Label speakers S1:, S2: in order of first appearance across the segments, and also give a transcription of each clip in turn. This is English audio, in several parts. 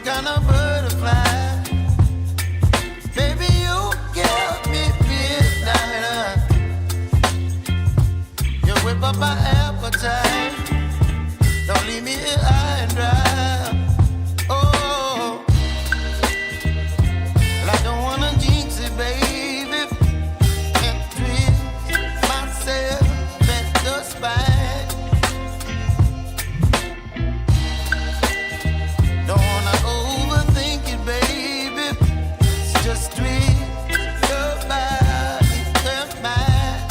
S1: kind of butterfly. Baby, you give me midnight. You whip up my appetite. Don't leave me here high and dry. Oh, well, I don't wanna jinx it, baby. Can't twist myself at the spine. Don't wanna overthink it, baby. It's just twist your body and mine.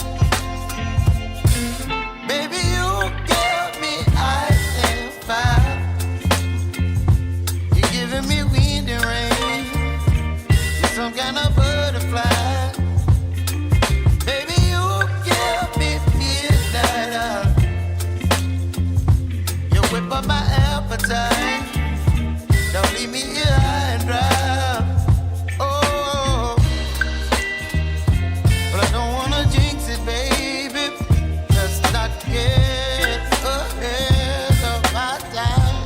S1: Baby, you give me ice and fire. You're giving me wind and rain. You're some kind of butterfly. Baby, you give me midnight. You whip up my appetite. Don't leave me here high and dry. Oh, but I don't wanna jinx it, baby. Let's not get ahead of my time.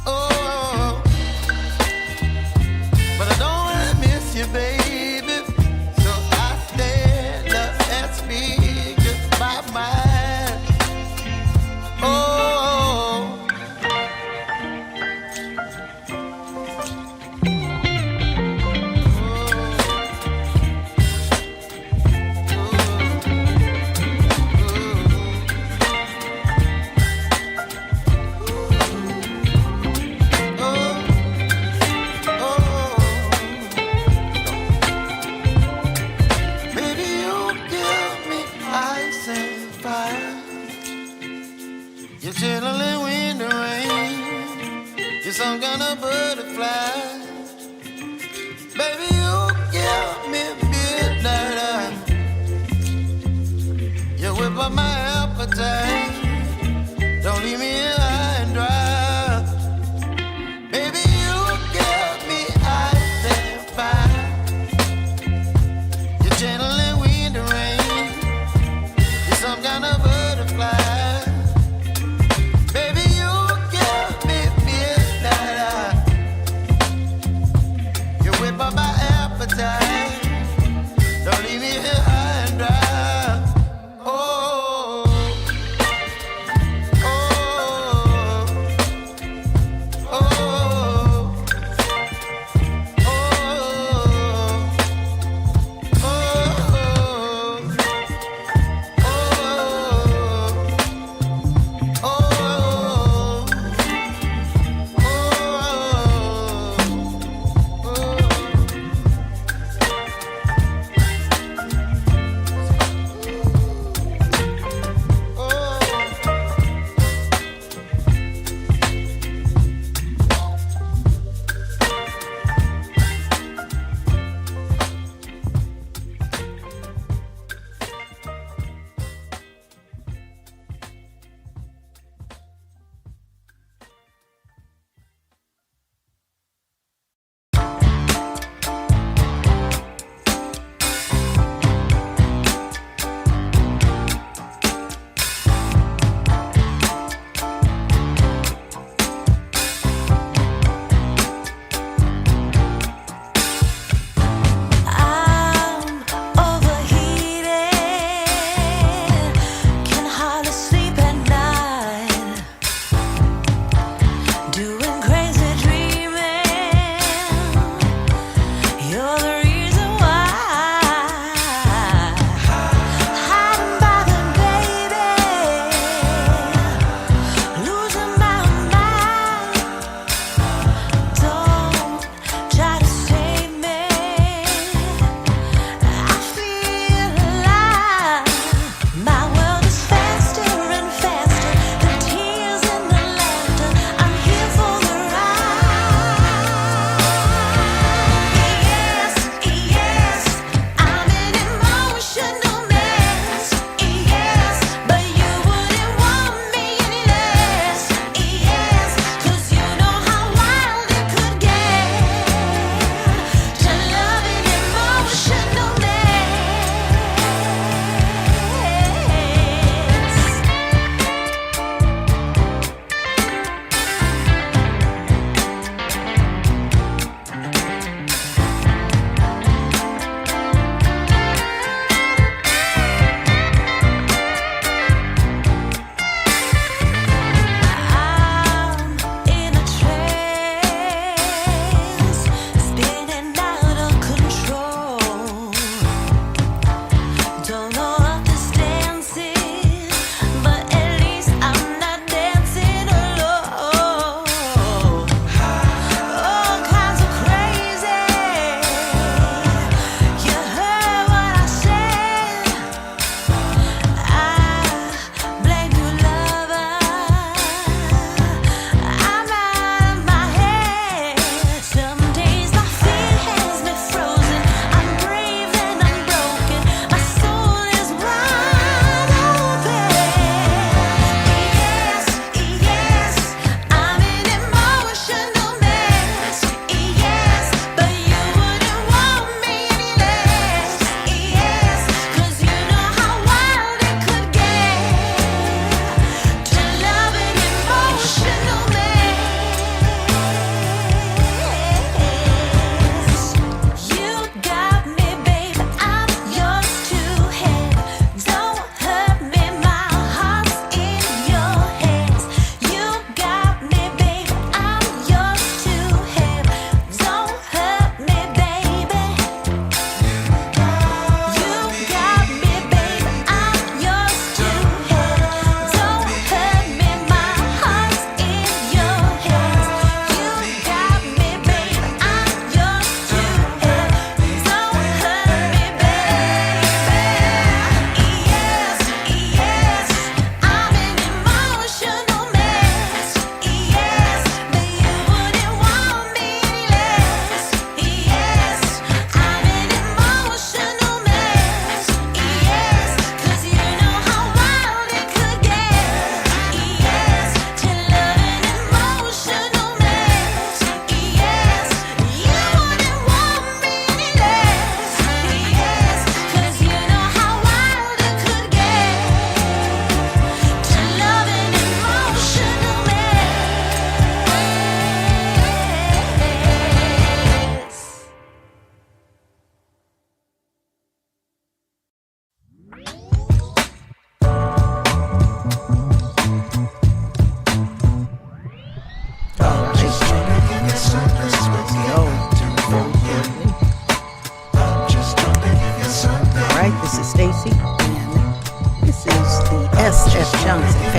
S1: Oh, but I don't wanna miss you, baby. So I stand up and speak my mind. Oh. Baby, you give me ice and fire. You're chilling wind and rain. You're some kind of butterfly. Baby, you give me midnight. You whip up my appetite. Don't leave me here high and dry. Baby, you give me ice and fire. You're channeling wind and rain. You're some kind of butterfly. Baby, you give me midnight. You whip up my appetite. Don't leave me here high and dry. Oh, oh,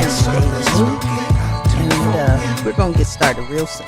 S2: Independence Daily News. And we're going to get started real soon.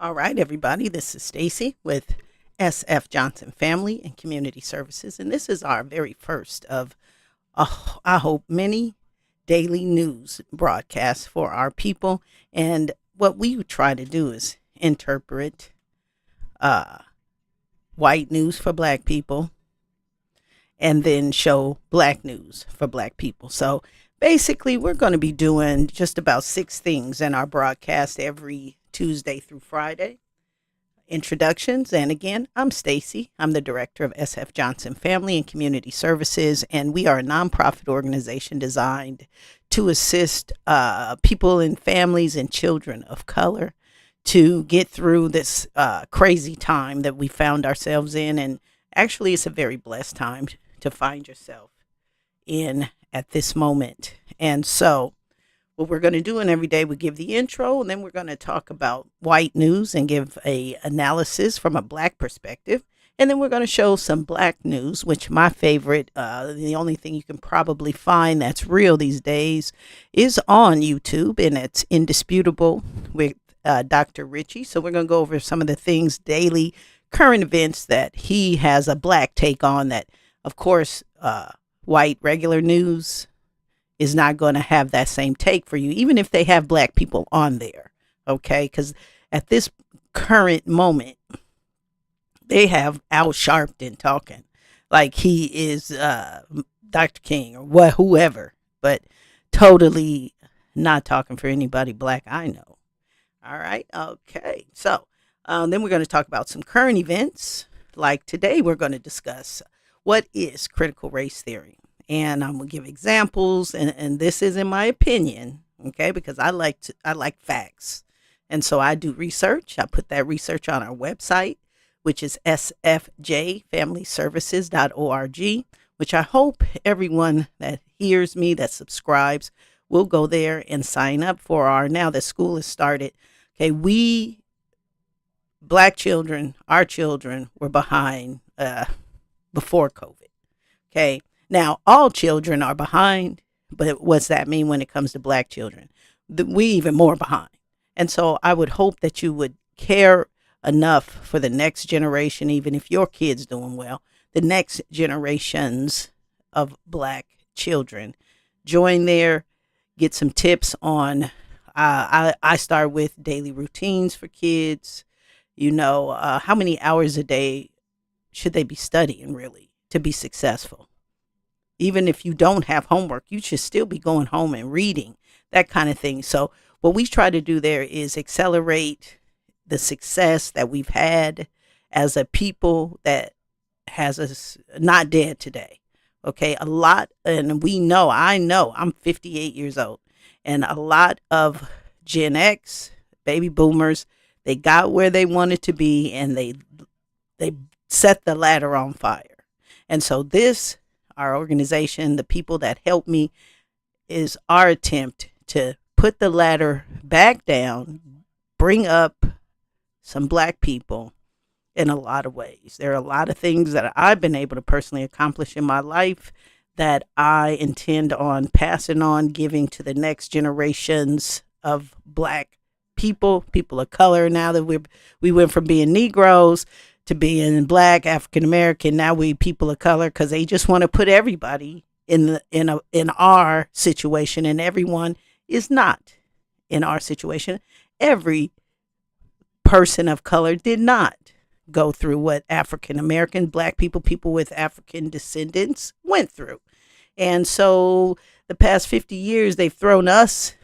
S2: All right, everybody, this is Stacy with SF Johnson Family and Community Services, and this is our very first of, I hope, many daily news broadcasts for our people. And what we try to do is interpret uh, white news for black people and then show black news for black people. So basically, we're going to be doing just about 6 things in our broadcast every Tuesday through Friday. Introductions, and again, I'm Stacy. I'm the director of SF Johnson Family and Community Services, and we are a nonprofit organization designed to assist people and families and children of color to get through this crazy time that we found ourselves in. And actually, it's a very blessed time to find yourself in at this moment. And so what we're going to do, and every day we give the intro, and then we're going to talk about white news and give a analysis from a black perspective. And then we're going to show some black news, which my favorite, the only thing you can probably find that's real these days is on YouTube, and it's Indisputable with Dr. Richie. So we're going to go over some of the things, daily current events that he has a black take on that, of course, white regular news is not going to have that same take for you, even if they have black people on there. Okay. Because at this current moment, they have Al Sharpton talking like he is Dr. King or whoever, but totally not talking for anybody black I know. All right. Okay. So then we're going to talk about some current events. Like today, we're going to discuss what is critical race theory. And I'm gonna give examples, and this is in my opinion, okay? Because I like facts, and so I do research. I put that research on our website, which is sfjfamilyservices.org, which I hope everyone that hears me, that subscribes, will go there and sign up for our. Now that school has started, okay, we black children, our children were behind before COVID, okay. Now, all children are behind, but what's that mean when it comes to black children? We even more behind. And so I would hope that you would care enough for the next generation, even if your kid's doing well, the next generations of Black children. Join there, get some tips on. I start with daily routines for kids. How many hours a day should they be studying really to be successful? Even if you don't have homework, you should still be going home and reading, that kind of thing. So what we try to do there is accelerate the success that we've had as a people that has us not dead today. Okay, a lot, and I know, I'm 58 years old, and a lot of Gen X, baby boomers, they got where they wanted to be, and they set the ladder on fire. And so our organization, the people that help me, is our attempt to put the ladder back down, bring up some Black people in a lot of ways. There are a lot of things that I've been able to personally accomplish in my life that I intend on passing on, giving to the next generations of Black people of color. Now that we went from being Negroes to being Black, African American, now we people of color, because they just want to put everybody in our situation, and everyone is not in our situation. Every person of color did not go through what African American, Black people with African descendants went through. And so the past 50 years, they've thrown us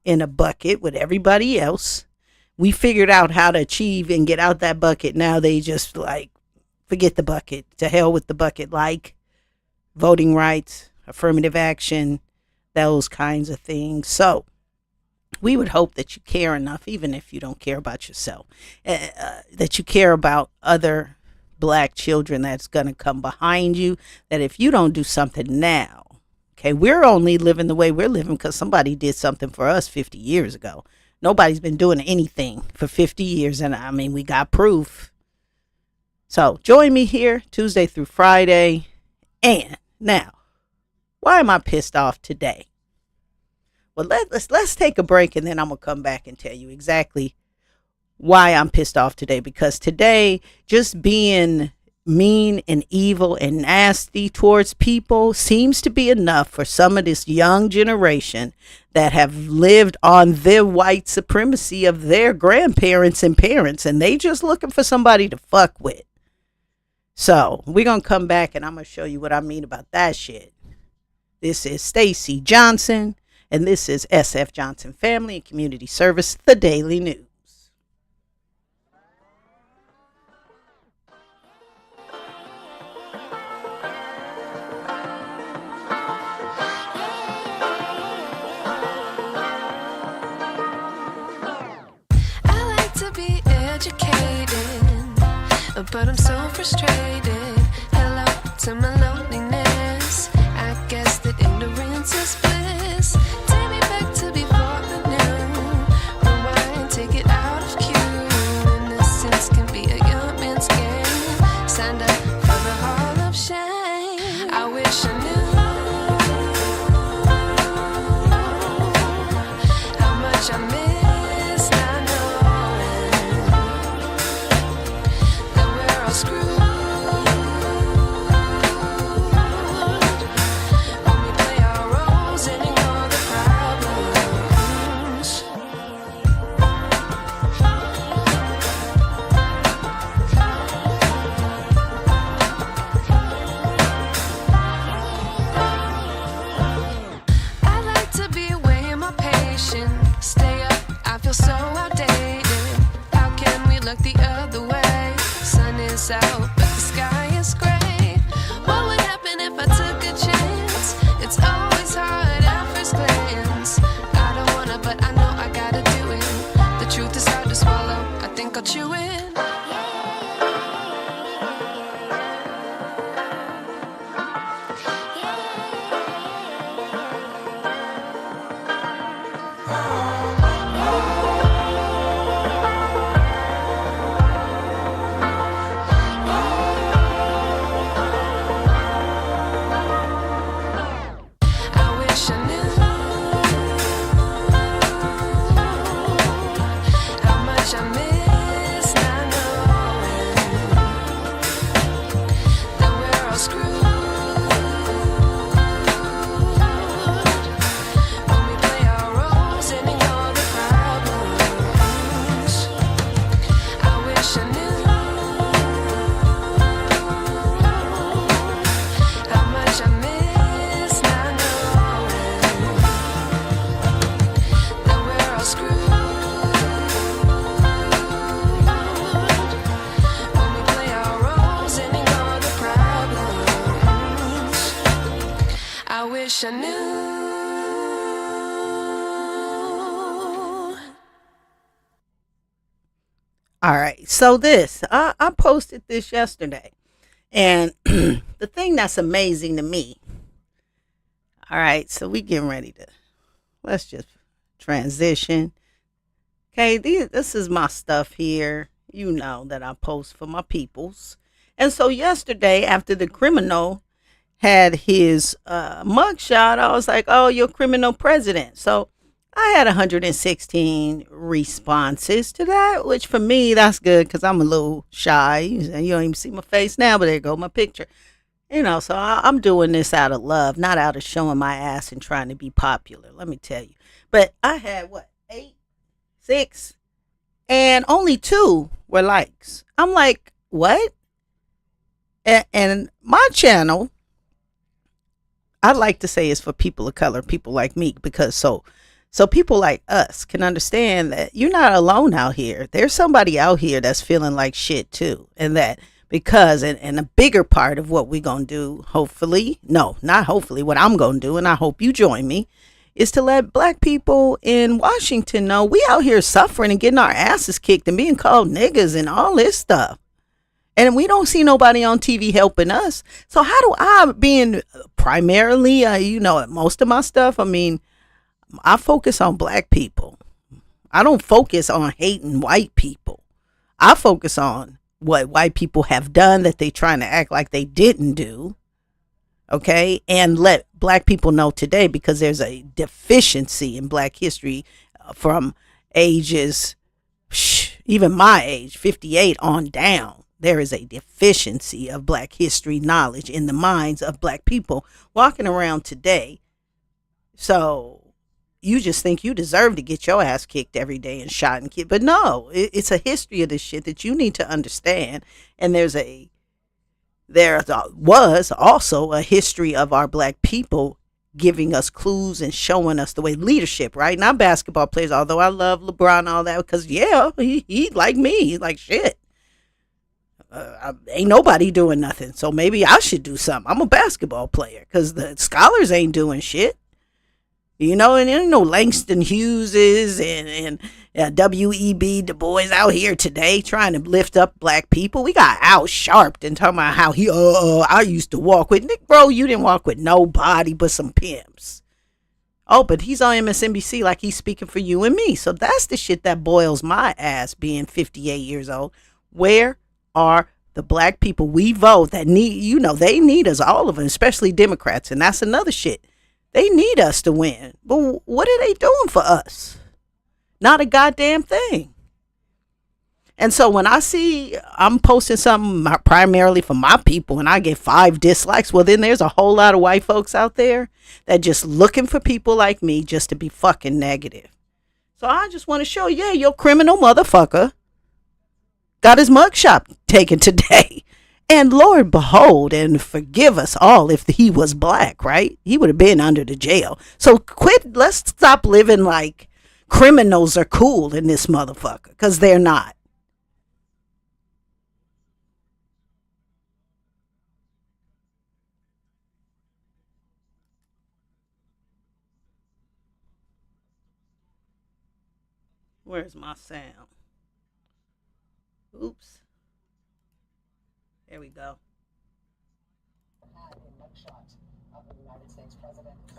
S2: in a bucket with everybody else. We figured out how to achieve and get out that bucket. Now they just forget the bucket. To hell with the bucket, like voting rights, affirmative action, those kinds of things. So we would hope that you care enough, even if you don't care about yourself, that you care about other Black children that's going to come behind you, that if you don't do something now, okay, we're only living the way we're living because somebody did something for us 50 years ago. Nobody's been doing anything for 50 years, and I mean, we got proof. So join me here Tuesday through Friday. And now, why am I pissed off today? Well, let's take a break, and then I'm going to come back and tell you exactly why I'm pissed off today. Because today, just being mean and evil and nasty towards people seems to be enough for some of this young generation that have lived on the white supremacy of their grandparents and parents, and they just looking for somebody to fuck with. So we're going to come back, and I'm going to show you what I mean about that shit. This is Stacey Johnson, and this is SF Johnson Family and Community Service, the Daily News.
S3: I like to be educated, but I'm so frustrated. Hello to my loneliness. I guess that ignorance is bliss. Take me back to before the new. Rewind, take it out of cue. Innocence can be a young man's game. Signed up for the hall of shame. I wish I knew how much I missed. I know that we're all screwed.
S2: All right. So I posted this yesterday. And the thing that's amazing to me, all right, so we getting ready to, let's just transition. Okay, this is my stuff here. You know that I post for my peoples. And so yesterday, after the criminal had his mugshot, I was like, oh, you're criminal president. So I had 116 responses to that, which for me, that's good because I'm a little shy. You don't even see my face now, but there go my picture. So I'm doing this out of love, not out of showing my ass and trying to be popular. Let me tell you. But I had what, 8, 6, and only 2 were likes. I'm like, what? And my channel, I'd like to say, is for people of color, people like me, because so people like us can understand that you're not alone out here. There's somebody out here that's feeling like shit too, and that because and a bigger part of what we're gonna do, hopefully, no, not hopefully, what I'm gonna do, and I hope you join me, is to let black people in Washington know we out here suffering and getting our asses kicked and being called niggas and all this stuff. And we don't see nobody on TV helping us. So how do I, being primarily, most of my stuff, I focus on black people. I don't focus on hating white people. I focus on what white people have done that they trying to act like they didn't do. Okay. And let black people know today, because there's a deficiency in black history from ages, even my age, 58 on down. There is a deficiency of black history knowledge in the minds of black people walking around today. So you just think you deserve to get your ass kicked every day and shot and killed. But no, it's a history of this shit that you need to understand. And there was also a history of our black people giving us clues and showing us the way. Leadership, right? Not basketball players, although I love LeBron and all that, because he like me. He's like shit. Ain't nobody doing nothing, so maybe I should do something. I'm a basketball player because the scholars ain't doing shit. And there ain't no Langston Hugheses and W.E.B. Du Bois out here today trying to lift up black people. We got Al Sharpton talking about how I used to walk with Nick. Bro, you didn't walk with nobody but some pimps. Oh, but he's on MSNBC like he's speaking for you and me. So that's the shit that boils my ass, being 58 years old. Where are the black people we vote that need, they need us, all of them, especially Democrats. And that's another shit. They need us to win. But what are they doing for us? Not a goddamn thing. And so when I see I'm posting something primarily for my people and I get 5 dislikes, well, then there's a whole lot of white folks out there that just looking for people like me just to be fucking negative. So I just want to show, your criminal motherfucker got his mugshot taken today. And Lord behold, and forgive us all if he was black, right? He would have been under the jail. So let's stop living like criminals are cool in this motherfucker, because they're not. Where's my sound? Oops. There we go.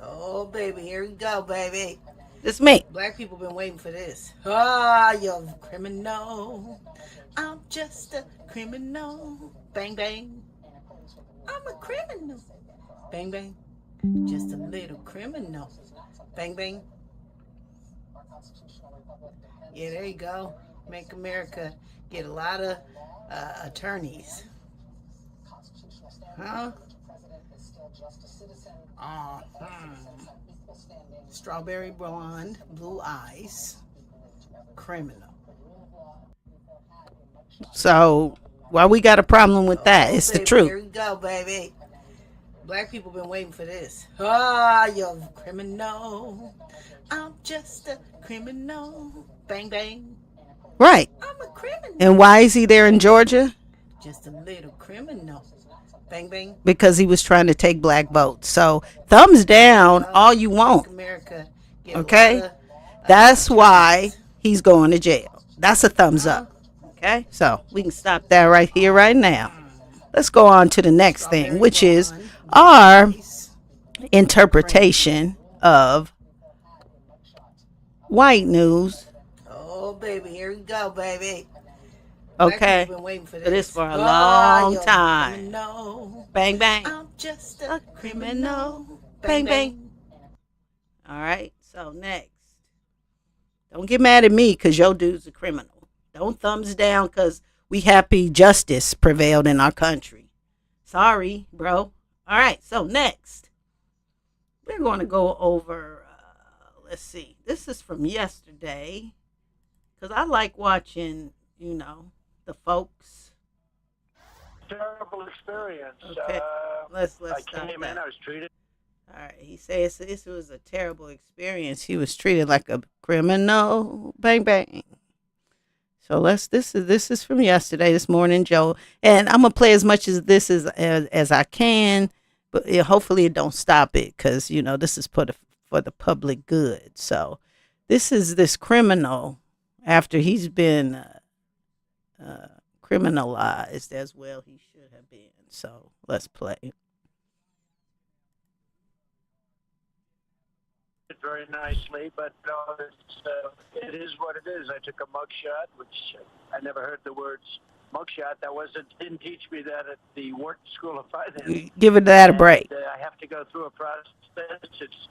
S2: Oh, baby, here we go, baby. This me. Black people been waiting for this. You're a criminal. I'm just a criminal. Bang, bang. I'm a criminal. Bang, bang. Just a little criminal. Bang, bang. Yeah, there you go. Make America get a lot of attorneys. Huh? Strawberry blonde, blue eyes, criminal. So, why we got a problem with that? It's baby, the truth. Here we go, baby. Black people been waiting for this. You're a criminal. I'm just a criminal. Bang, bang. Right. I'm a criminal. And why is he there in Georgia? Just a little criminal. Bang, bang. Because he was trying to take black votes. So, thumbs down all you want. Okay? That's why he's going to jail. That's a thumbs up. Okay, so we can stop that right here, right now. Let's go on to the next thing, which is our interpretation of white news.
S4: Oh, baby, here we go, baby.
S2: Okay,
S4: Been waiting for
S2: so this
S4: this
S2: for a long
S4: yo,
S2: time.
S4: No,
S2: Bang bang,
S4: I'm just
S2: a
S4: a
S2: criminal.
S4: criminal.
S2: Bang bang. All right, so next. Don't get mad at me because your dude's a criminal. Don't thumbs down because we happy justice prevailed in our country. Sorry, bro. All right, so next. We're going to go over, let's see. This is from yesterday because I like watching, the folks.
S5: Terrible experience.
S2: Okay, let's
S5: I
S2: stop
S5: came
S2: that.
S5: in, I was treated.
S2: All right, he says this was a terrible experience. He was treated like a criminal. Bang bang. So this is from yesterday, this morning, Joe, and I'm gonna play as much as this as I can, but hopefully it don't stop it because this is for the public good. So this is this criminal after he's been criminalized as well. He should have been. So let's play.
S5: Very nicely, but it is what it is. I took a mugshot, which I never heard the words mugshot. Didn't teach me that at the Wharton School of Finance.
S2: Give it that a break.
S5: And, I have to go through a process. It's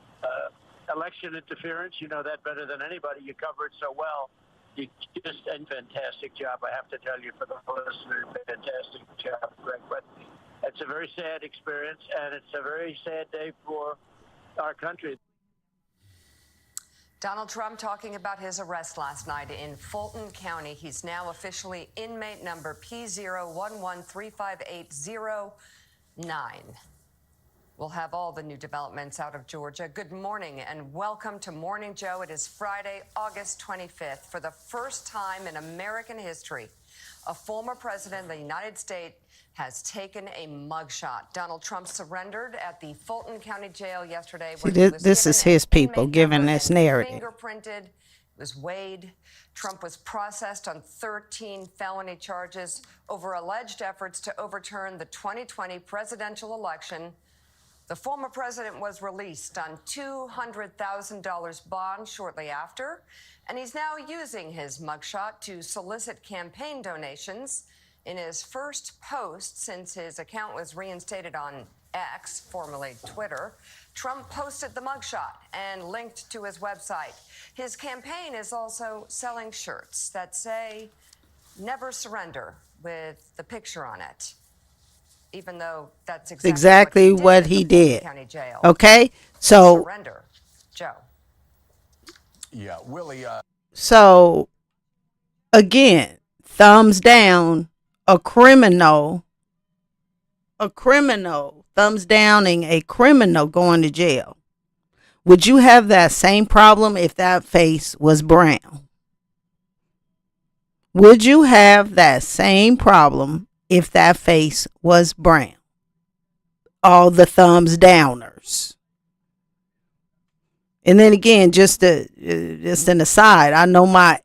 S5: election interference. You know that better than anybody. You cover it so well. You just a fantastic job. I have to tell you for the listener, fantastic job, Greg. But it's a very sad experience, and it's a very sad day for our country.
S6: Donald Trump talking about his arrest last night in Fulton County. He's now officially inmate number P01135809. We'll have all the new developments out of Georgia. Good morning and welcome to Morning Joe. It is Friday, August 25th. For the first time in American history, a former president of the United States has taken a mugshot. Donald Trump surrendered at the Fulton County Jail yesterday.
S2: See, this is his people giving this narrative.
S6: Fingerprinted, was weighed. Trump was processed on 13 felony charges over alleged efforts to overturn the 2020 presidential election. The former president was released on $200,000 bond shortly after, and he's now using his mugshot to solicit campaign donations. In his first post since his account was reinstated on X, formerly Twitter, Trump posted the mugshot and linked to his website. His campaign is also selling shirts that say, "Never surrender," with the picture on it. Even though that's exactly
S2: what he did.
S6: County Jail.
S2: Okay, so
S6: surrender, Joe.
S7: Yeah, Willie.
S2: So again, thumbs down. A criminal, thumbs downing a criminal going to jail. Would you have that same problem if that face was brown? Would you have that same problem if that face was brown? All the thumbs downers. And then again, just an aside, I know my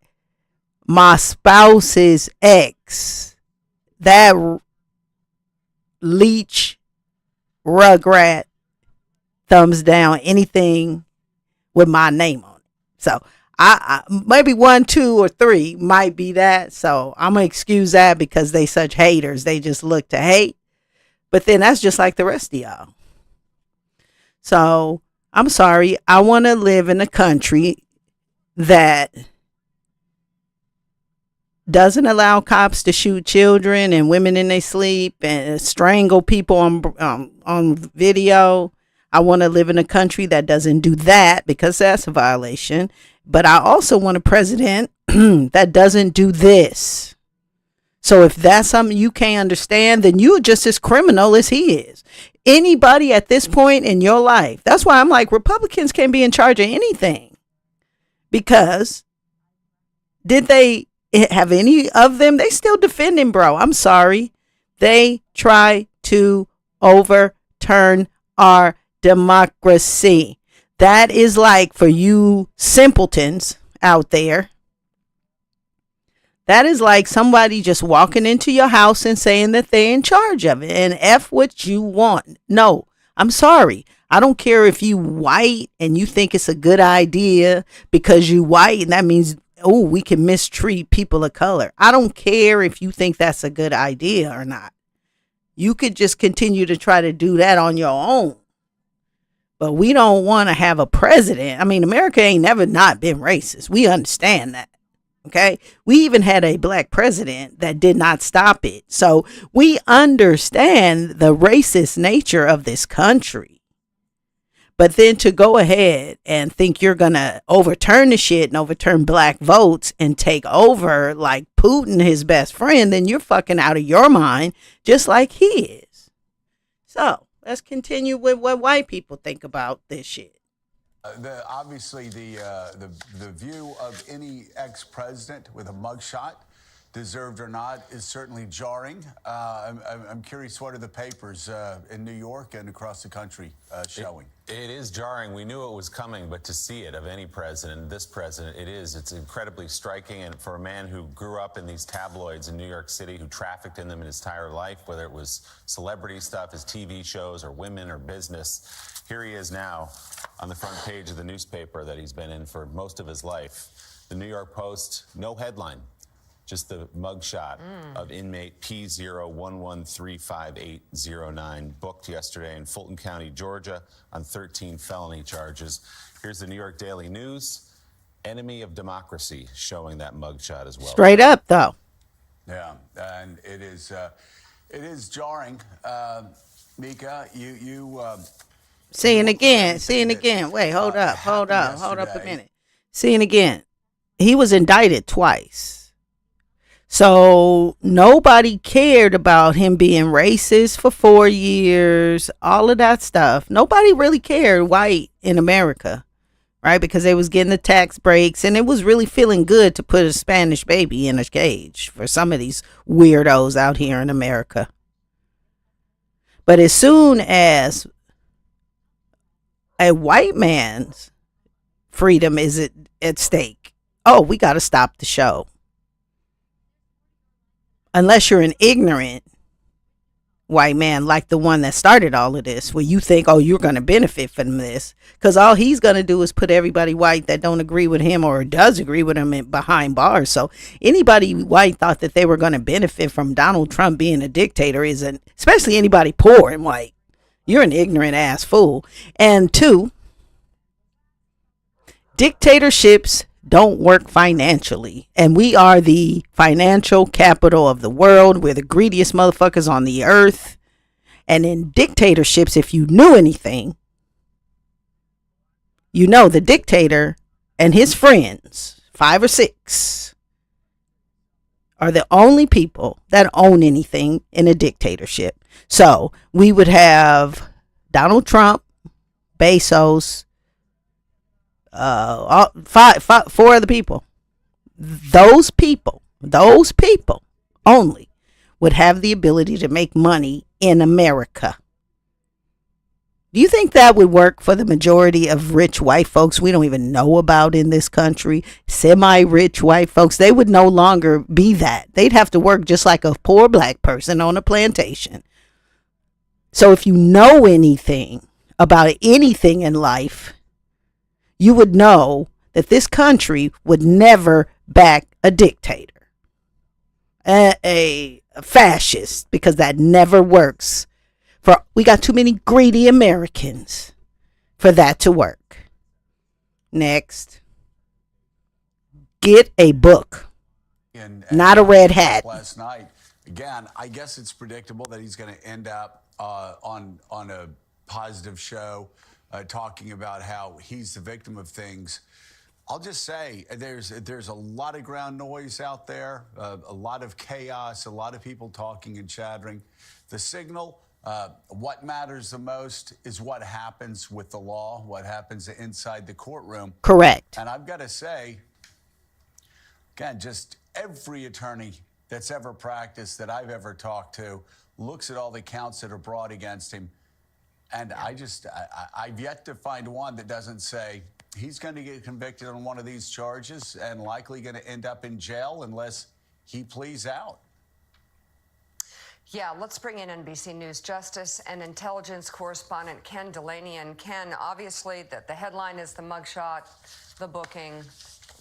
S2: spouse's ex, that leech rugrat, thumbs down anything with my name on it. So I maybe 1, 2, or 3 might be that. So I'm gonna excuse that because they such haters. They just look to hate. But then that's just like the rest of y'all. So I'm sorry. I want to live in a country that doesn't allow cops to shoot children and women in their sleep and strangle people on video. I want to live in a country that doesn't do that because that's a violation. But I also want a president that doesn't do this. So if that's something you can't understand, then you're just as criminal as he is. Anybody at this point in your life. That's why I'm like, Republicans can't be in charge of anything. Because did they have any of them? They still defending, bro. I'm sorry. They try to overturn our democracy. That is like for you simpletons out there. That is like somebody just walking into your house and saying that they're in charge of it and F what you want. No, I'm sorry. I don't care if you white and you think it's a good idea because you white and that means, oh, we can mistreat people of color. I don't care if you think that's a good idea or not. You could just continue to try to do that on your own. But we don't want to have a president. I mean, America ain't never not been racist. We understand that. Okay. We even had a black president that did not stop it. So we understand the racist nature of this country. But then to go ahead and think you're going to overturn the shit and overturn black votes and take over like Putin, his best friend, then you're fucking out of your mind just like he is. So let's continue with what white people think about this shit.
S7: Obviously, the view of any ex-president with a mugshot, deserved or not, is certainly jarring. I'm curious, what are the papers in New York and across the country showing?
S8: It is jarring. We knew it was coming, but to see it of any president, this president, it's incredibly striking. And for a man who grew up in these tabloids in New York City, who trafficked in them in his entire life, whether it was celebrity stuff, his TV shows, or women or business, here he is now on the front page of the newspaper that he's been in for most of his life. The New York Post, no headline, just the mugshot of inmate P01135809, booked yesterday in Fulton County, Georgia, on 13 felony charges. Here's the New York Daily News, enemy of democracy, showing that mugshot as well.
S2: Straight up, though.
S7: Yeah, and it is jarring. Mika, you
S2: Seeing again. Wait, hold up a minute. Seeing again. He was indicted twice. So nobody cared about him being racist for 4 years, all of that stuff. Nobody really cared, white in America, right? Because they was getting the tax breaks and it was really feeling good to put a Spanish baby in a cage for some of these weirdos out here in America. But as soon as a white man's freedom is at stake, oh, we got to stop the show. Unless you're an ignorant white man like the one that started all of this, where you think, oh, you're going to benefit from this, because all he's going to do is put everybody white that don't agree with him or does agree with him behind bars. So anybody white thought that they were going to benefit from Donald Trump being a dictator isn't, especially anybody poor and white. You're an ignorant ass fool. And two, dictatorships don't work financially, and we are the financial capital of the world. We're the greediest motherfuckers on the earth. And in dictatorships, if you knew anything, you know the dictator and his friends, 5 or 6, are the only people that own anything in a dictatorship. So we would have Donald Trump, Bezos, 4 other people. Those people only would have the ability to make money in America. Do you think that would work for the majority of rich white folks we don't even know about in this country? Semi-rich white folks, they would no longer be that. They'd have to work just like a poor black person on a plantation. So if you know anything about anything in life, you would know that this country would never back a dictator, a fascist, because that never works. We got too many greedy Americans for that to work. Next. Get a book, not a red hat.
S7: Last night, again, I guess it's predictable that he's going to end up on a positive show, talking about how he's the victim of things. I'll just say there's a lot of ground noise out there, a lot of chaos, a lot of people talking and chattering. The signal, what matters the most is what happens with the law, what happens inside the courtroom.
S2: Correct.
S7: And I've got to say, again, just every attorney that's ever practiced that I've ever talked to looks at all the counts that are brought against him. And I've yet to find one that doesn't say he's going to get convicted on one of these charges and likely going to end up in jail unless he pleads out.
S6: Yeah, let's bring in NBC News Justice and Intelligence correspondent Ken Delaney. And Ken, obviously, the headline is the mugshot, the booking,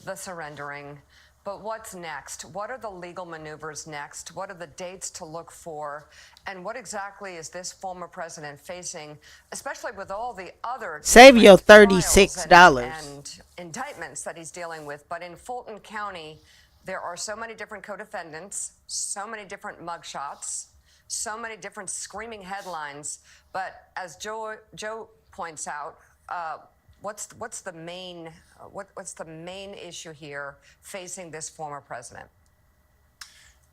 S6: the surrendering. But what's next? What are the legal maneuvers next? What are the dates to look for? And what exactly is this former president facing, especially with all the other
S2: save your
S6: $36
S2: $36
S6: and indictments that he's dealing with? But in Fulton County, there are so many different co-defendants, so many different mugshots, so many different screaming headlines. But as Joe points out, what's the main issue here facing this former president?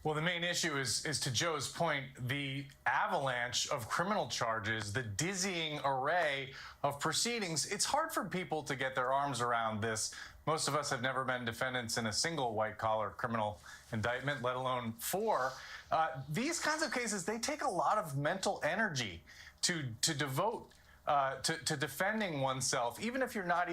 S9: Well, the main issue is to Joe's point, the avalanche of criminal charges, the dizzying array of proceedings. It's hard for people to get their arms around this. Most of us have never been defendants in a single white-collar criminal indictment, let alone four. These kinds of cases, they take a lot of mental energy to devote to defending oneself, even if you're not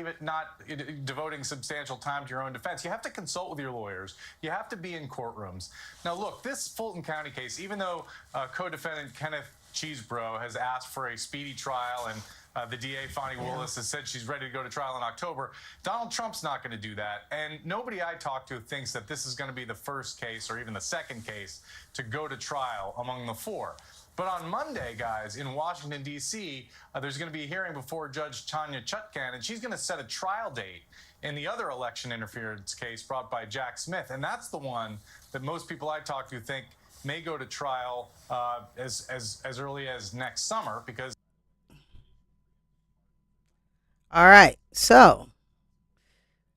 S9: devoting substantial time to your own defense. You have to consult with your lawyers. You have to be in courtrooms. Now, look, this Fulton County case, even though co-defendant Kenneth Cheesebro has asked for a speedy trial and the DA, Fonnie Willis, has said she's ready to go to trial in October, Donald Trump's not going to do that. And nobody I talk to thinks that this is going to be the first case or even the second case to go to trial among the four. But on Monday, guys, in Washington, D.C., there's going to be a hearing before Judge Tanya Chutkan, and she's going to set a trial date in the other election interference case brought by Jack Smith. And that's the one that most people I talk to think may go to trial as early as next summer because...
S2: All right, so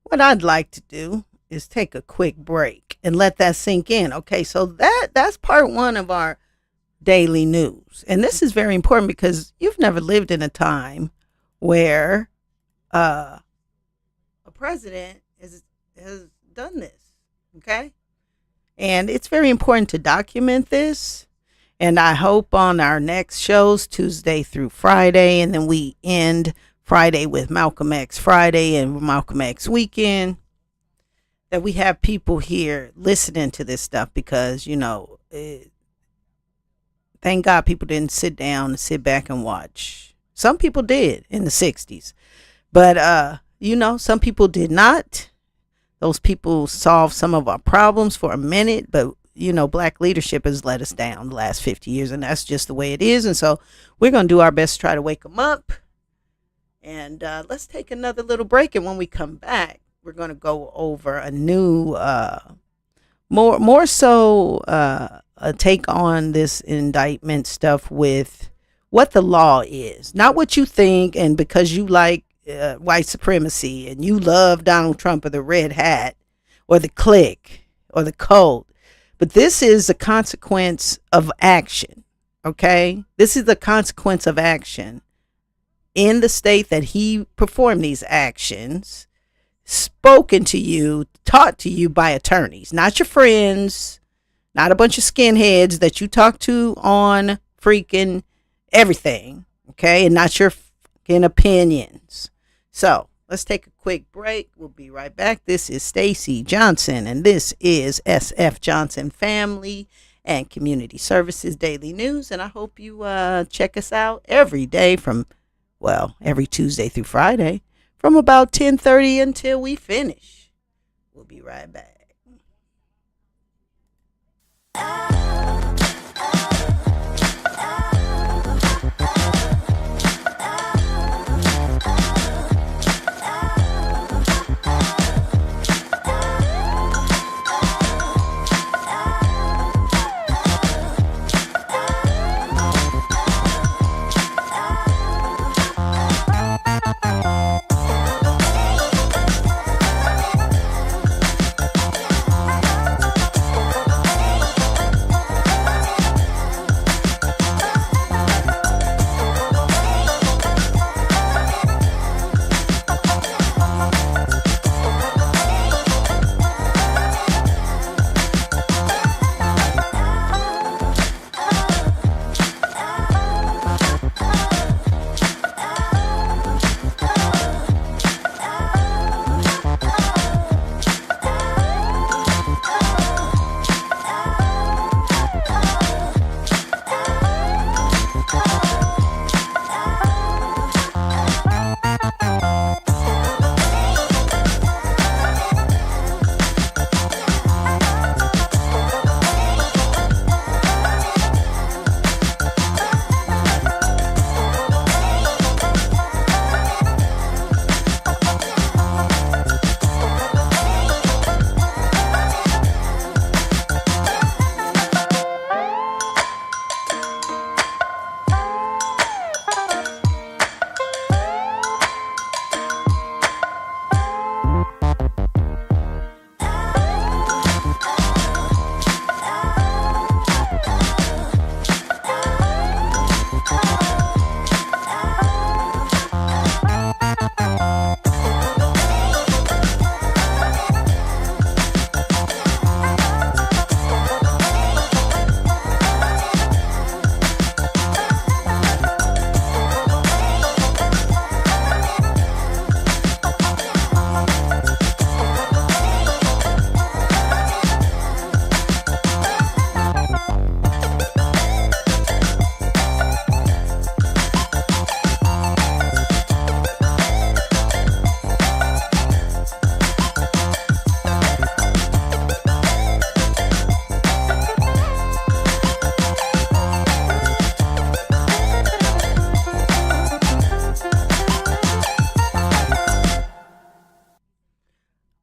S2: what I'd like to do is take a quick break and let that sink in. Okay, so that's part one of our daily news. And this is very important because you've never lived in a time where a president has done this, okay? And it's very important to document this. And I hope on our next shows, Tuesday through Friday, and then we end Friday with Malcolm X Friday and Malcolm X Weekend, that we have people here listening to this stuff because, you know, thank God people didn't sit down and sit back and watch. Some people did in the 60s. But, you know, some people did not. Those people solved some of our problems for a minute. But, you know, black leadership has let us down the last 50 years. And that's just the way it is. And so we're going to do our best to try to wake them up. And let's take another little break. And when we come back, we're going to go over a new, more so a take on this indictment stuff with what the law is, not what you think. And because you like white supremacy and you love Donald Trump or the red hat or the clique or the cult, but this is a consequence of action. Okay, this is the consequence of action in the state that he performed these actions, spoken to you, taught to you by attorneys, not your friends, not a bunch of skinheads that you talk to on freaking everything, okay, and not your fucking opinions. So let's take a quick break. We'll be right back. This is Stacey Johnson, and this is SF Johnson Family and Community Services Daily News, and I hope you check us out every day every Tuesday through Friday from about 10:30 until we finish. We'll be right back.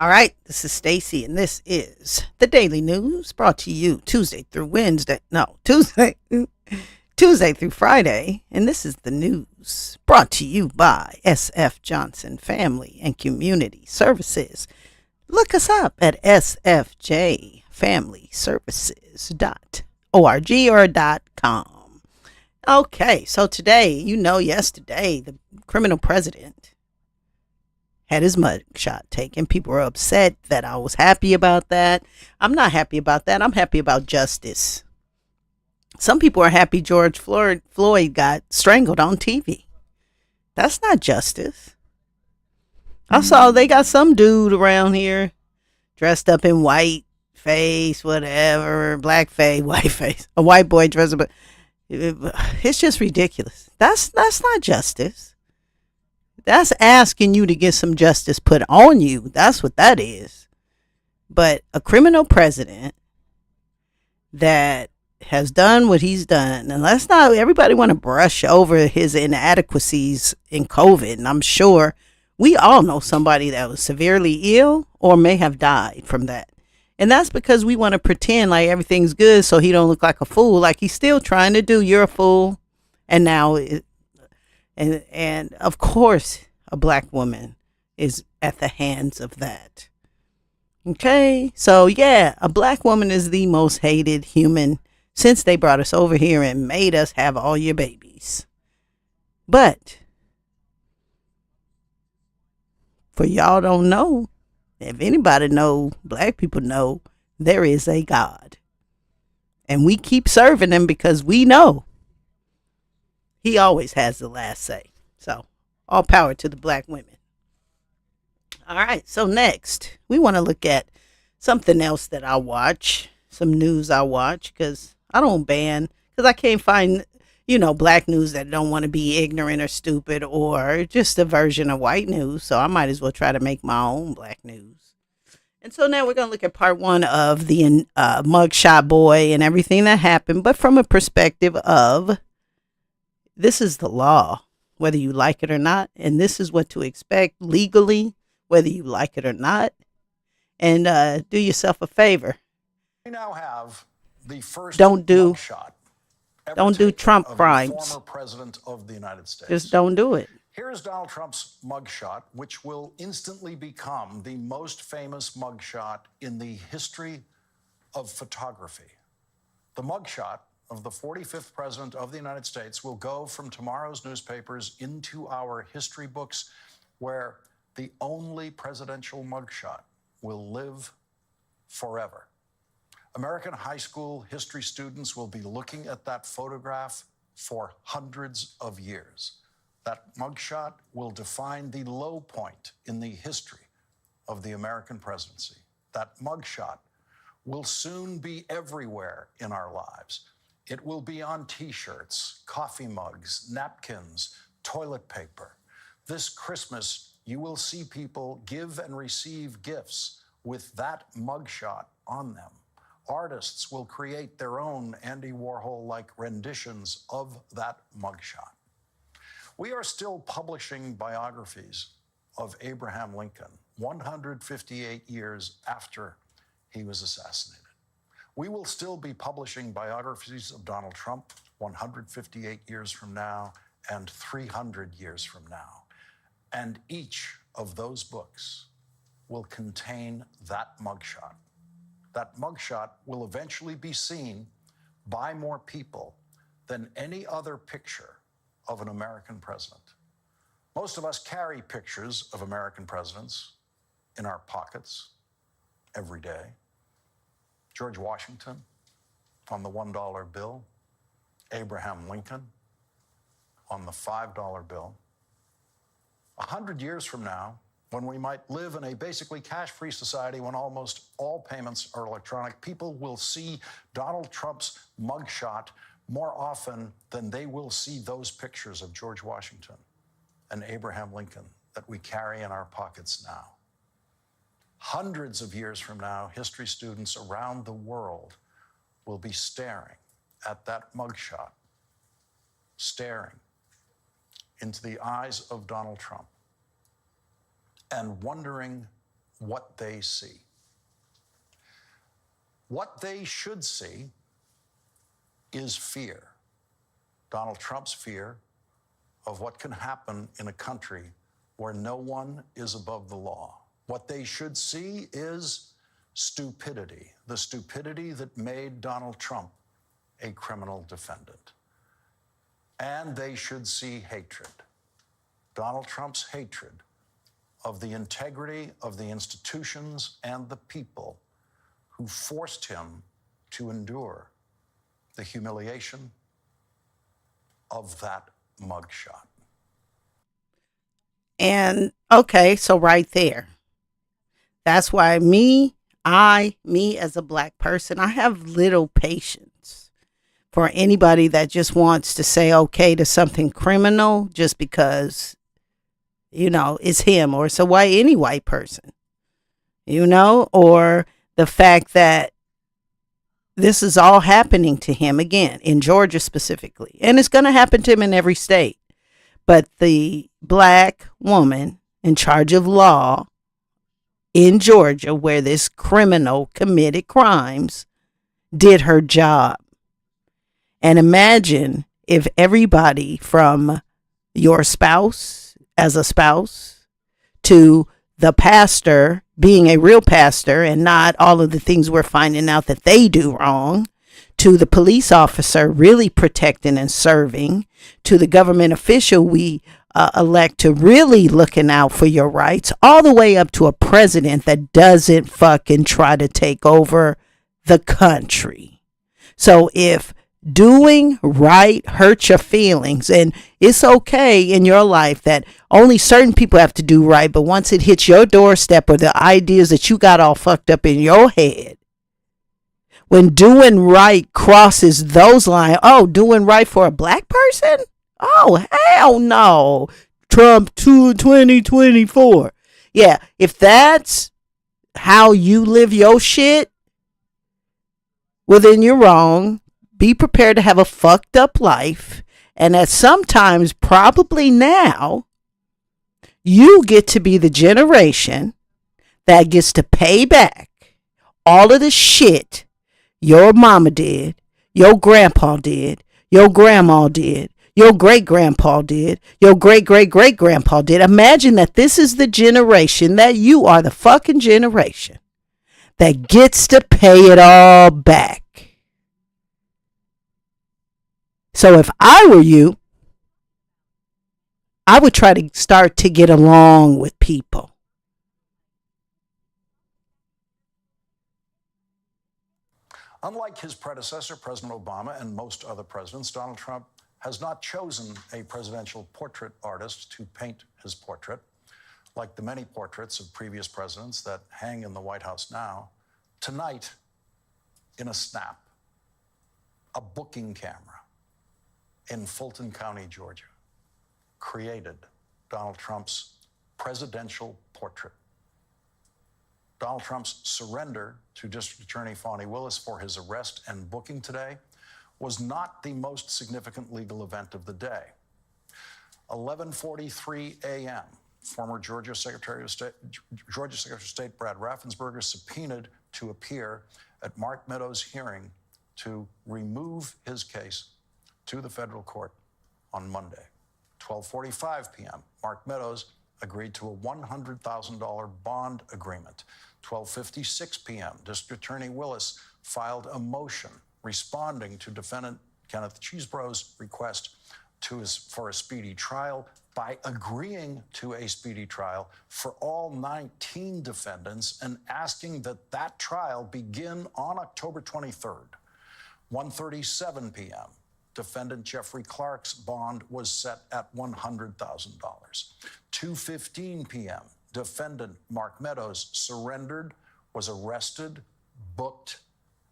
S2: All right, this is Stacy, and this is the Daily News brought to you Tuesday through Wednesday. No, Tuesday through Friday. And this is the news brought to you by SF Johnson Family and Community Services. Look us up at sfjfamilyservices.org or .com. Okay, so today, yesterday, the criminal president had his mugshot taken. People were upset that I was happy about that. I'm not happy about that. I'm happy about justice. Some people are happy George Floyd got strangled on TV. That's not justice. I saw they got some dude around here dressed up in white face, whatever, black face, white face, a white boy dressed up. It's just ridiculous. That's not justice. That's asking you to get some justice put on you. That's what that is. But a criminal president that has done what he's done, and let's not everybody want to brush over his inadequacies in COVID. And I'm sure we all know somebody that was severely ill or may have died from that. And that's because we want to pretend like everything's good so he don't look like a fool, like he's still trying to do. You're a fool. And now and of course, a black woman is at the hands of that. Okay, so yeah, a black woman is the most hated human since they brought us over here and made us have all your babies. But for y'all don't know, if anybody know, black people know, there is a God. And we keep serving him because we know he always has the last say. So, all power to the black women. All right, so next, we want to look at something else that I watch, some news I watch, because I don't ban, because I can't find, black news that don't want to be ignorant or stupid or just a version of white news. So I might as well try to make my own black news. And so now we're going to look at part one of the mugshot boy and everything that happened, but from a perspective of this is the law, whether you like it or not. And this is what to expect legally, whether you like it or not. And do yourself a favor.
S10: We now have the first
S2: Don't do Trump
S10: of
S2: crimes.
S10: Former president of the United States.
S2: Just don't do it.
S10: Here's Donald Trump's mugshot, which will instantly become the most famous mugshot in the history of photography. The mugshot of the 45th president of the United States will go from tomorrow's newspapers into our history books, where the only presidential mugshot will live forever. American high school history students will be looking at that photograph for hundreds of years. That mugshot will define the low point in the history of the American presidency. That mugshot will soon be everywhere in our lives. It will be on T-shirts, coffee mugs, napkins, toilet paper. This Christmas, you will see people give and receive gifts with that mugshot on them. Artists will create their own Andy Warhol-like renditions of that mugshot. We are still publishing biographies of Abraham Lincoln 158 years after he was assassinated. We will still be publishing biographies of Donald Trump 158 years from now and 300 years from now. And each of those books will contain that mugshot. That mugshot will eventually be seen by more people than any other picture of an American president. Most of us carry pictures of American presidents in our pockets every day. George Washington on the $1 bill, Abraham Lincoln on the $5 bill. 100 years from now, when we might live in a basically cash-free society when almost all payments are electronic, people will see Donald Trump's mugshot more often than they will see those pictures of George Washington and Abraham Lincoln that we carry in our pockets now. Hundreds of years from now, history students around the world will be staring at that mugshot, staring into the eyes of Donald Trump and wondering what they see. What they should see is fear. Donald Trump's fear of what can happen in a country where no one is above the law. What they should see is stupidity, the stupidity that made Donald Trump a criminal defendant. And they should see hatred. Donald Trump's hatred of the integrity of the institutions and the people who forced him to endure the humiliation of that mugshot.
S2: And okay, so right there. That's why me as a black person, I have little patience for anybody that just wants to say okay to something criminal just because, it's him, or it's any white person, or the fact that this is all happening to him again in Georgia specifically. And it's going to happen to him in every state. But the black woman in charge of law in Georgia, where this criminal committed crimes, did her job. And imagine if everybody from your spouse as a spouse to the pastor being a real pastor and not all of the things we're finding out that they do wrong, to the police officer really protecting and serving, to the government official we elect to really looking out for your rights, all the way up to a president that doesn't fucking try to take over the country. So if doing right hurt your feelings, and it's okay in your life that only certain people have to do right, but once it hits your doorstep or the ideas that you got all fucked up in your head, when doing right crosses those lines, doing right for a black person? Oh, hell no. Trump 2024. Yeah, if that's how you live your shit, well, then you're wrong. Be prepared to have a fucked up life. And that sometimes, probably now, you get to be the generation that gets to pay back all of the shit your mama did, your grandpa did, your grandma did, your great-grandpa did, your great-great-great-grandpa did. Imagine that this is the generation, that you are the fucking generation that gets to pay it all back. So if I were you, I would try to start to get along with people.
S10: Unlike his predecessor, President Obama, and most other presidents, Donald Trump has not chosen a presidential portrait artist to paint his portrait, like the many portraits of previous presidents that hang in the White House now. Tonight, in a snap, a booking camera in Fulton County, Georgia, created Donald Trump's presidential portrait. Donald Trump's surrender to District Attorney Fani Willis for his arrest and booking today was not the most significant legal event of the day. 11:43 a.m., former Georgia Secretary of State Brad Raffensperger subpoenaed to appear at Mark Meadows' hearing to remove his case to the federal court on Monday. 12:45 p.m., Mark Meadows agreed to a $100,000 bond agreement. 12:56 p.m., District Attorney Willis filed a motion responding to defendant Kenneth Chesebro's request for a speedy trial by agreeing to a speedy trial for all 19 defendants and asking that that trial begin on October 23rd. 1:37 p.m., defendant Jeffrey Clark's bond was set at $100,000. 2:15 p.m., defendant Mark Meadows surrendered, was arrested, booked,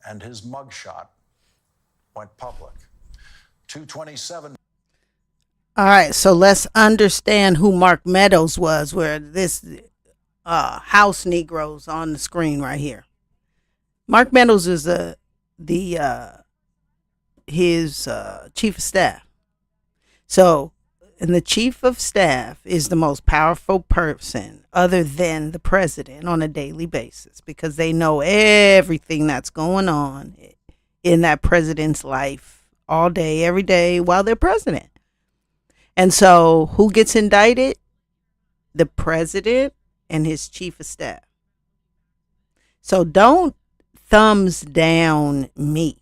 S10: and his mugshot went public. 2:27.
S2: All right, so let's understand who Mark Meadows was, where this House Negroes on the screen right here. Mark Meadows is his chief of staff. So and the chief of staff is the most powerful person other than the president on a daily basis because they know everything that's going on in that president's life all day, every day while they're president. And so who gets indicted? The president and his chief of staff. So don't thumbs down me.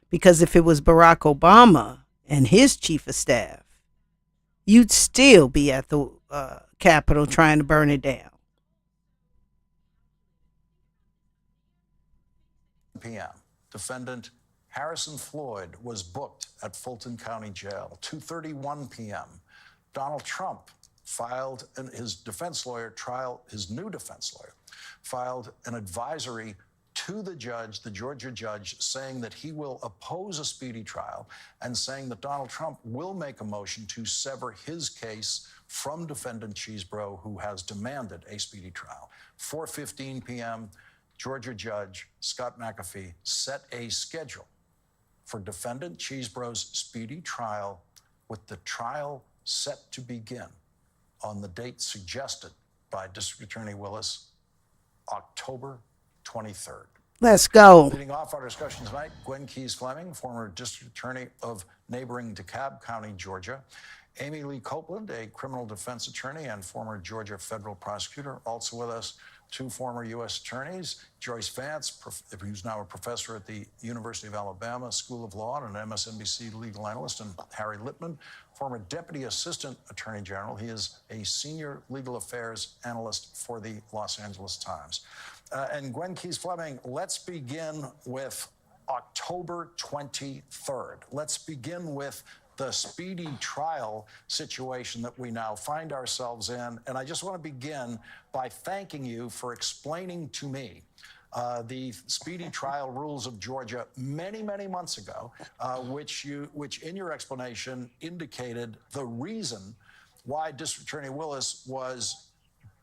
S2: Because if it was Barack Obama and his chief of staff, you'd still be at the Capitol trying to burn it down.
S10: p.m. Defendant Harrison Floyd was booked at Fulton County Jail. 2:31 p.m. Donald Trump filed, and his new defense lawyer, filed an advisory to the judge, the Georgia judge, saying that he will oppose a speedy trial and saying that Donald Trump will make a motion to sever his case from defendant Cheesebro, who has demanded a speedy trial. 4:15 p.m., Georgia judge Scott McAfee set a schedule for defendant Cheesebro's speedy trial, with the trial set to begin on the date suggested by District Attorney Willis, October 23rd.
S2: Let's go.
S10: Leading off our discussion tonight, Gwen Keys Fleming, former District Attorney of neighboring DeKalb County, Georgia. Amy Lee Copeland, a criminal defense attorney and former Georgia federal prosecutor. Also with us, two former U.S. attorneys, Joyce Vance, who's now a professor at the University of Alabama School of Law and an MSNBC legal analyst, and Harry Littman, former Deputy Assistant Attorney General. He is a senior legal affairs analyst for the Los Angeles Times. And Gwen Keys Fleming, let's begin with October 23rd. Let's begin with the speedy trial situation that we now find ourselves in. And I just want to begin by thanking you for explaining to me the speedy trial rules of Georgia many, many months ago, which in your explanation indicated the reason why District Attorney Willis was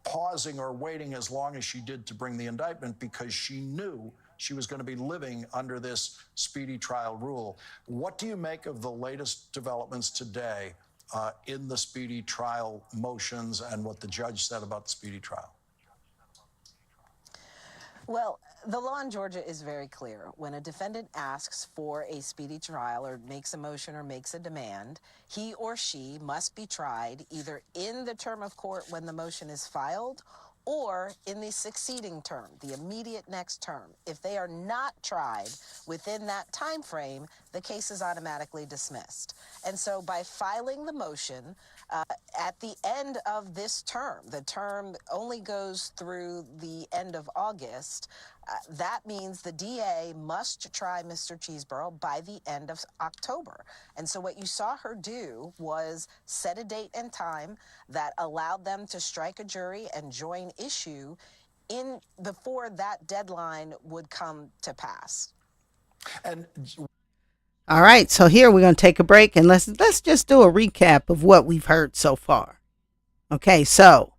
S10: pausing or waiting as long as she did to bring the indictment, because she knew she was going to be living under this speedy trial rule. What do you make of the latest developments today in the speedy trial motions and what the judge said about the speedy trial?
S11: Well, the law in Georgia is very clear. When a defendant asks for a speedy trial or makes a motion or makes a demand, he or she must be tried either in the term of court when the motion is filed or in the succeeding term, the immediate next term. If they are not tried within that time frame, the case is automatically dismissed. And so by filing the motion at the end of this term, the term only goes through the end of August, that means the DA must try Mr. Cheesebro by the end of October. And so what you saw her do was set a date and time that allowed them to strike a jury and join issue in before that deadline would come to pass.
S10: And
S2: all right, so here we're going to take a break and let's just do a recap of what we've heard so far. Okay, so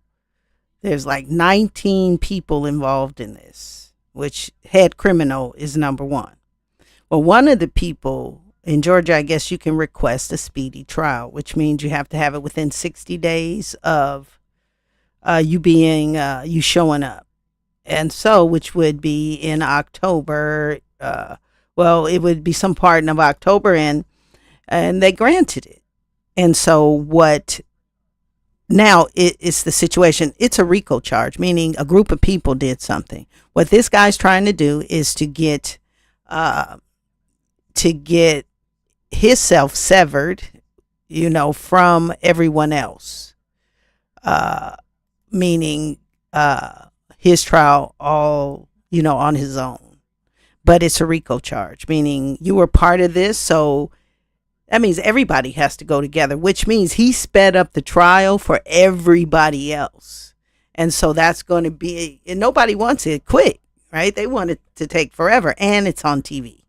S2: there's like 19 people involved in this, which head criminal is number one. Well, one of the people in Georgia, I guess you can request a speedy trial, which means you have to have it within 60 days of you showing up. And so, which would be in October, well, it would be some part of October, and they granted it. And so now it's the situation. It's a RICO charge, meaning a group of people did something. What this guy's trying to do is to get himself severed, from everyone else, meaning his trial all, on his own. But it's a RICO charge, meaning you were part of this. So that means everybody has to go together, which means he sped up the trial for everybody else. And so that's going to be, and nobody wants it quick, right? They want it to take forever, and it's on TV.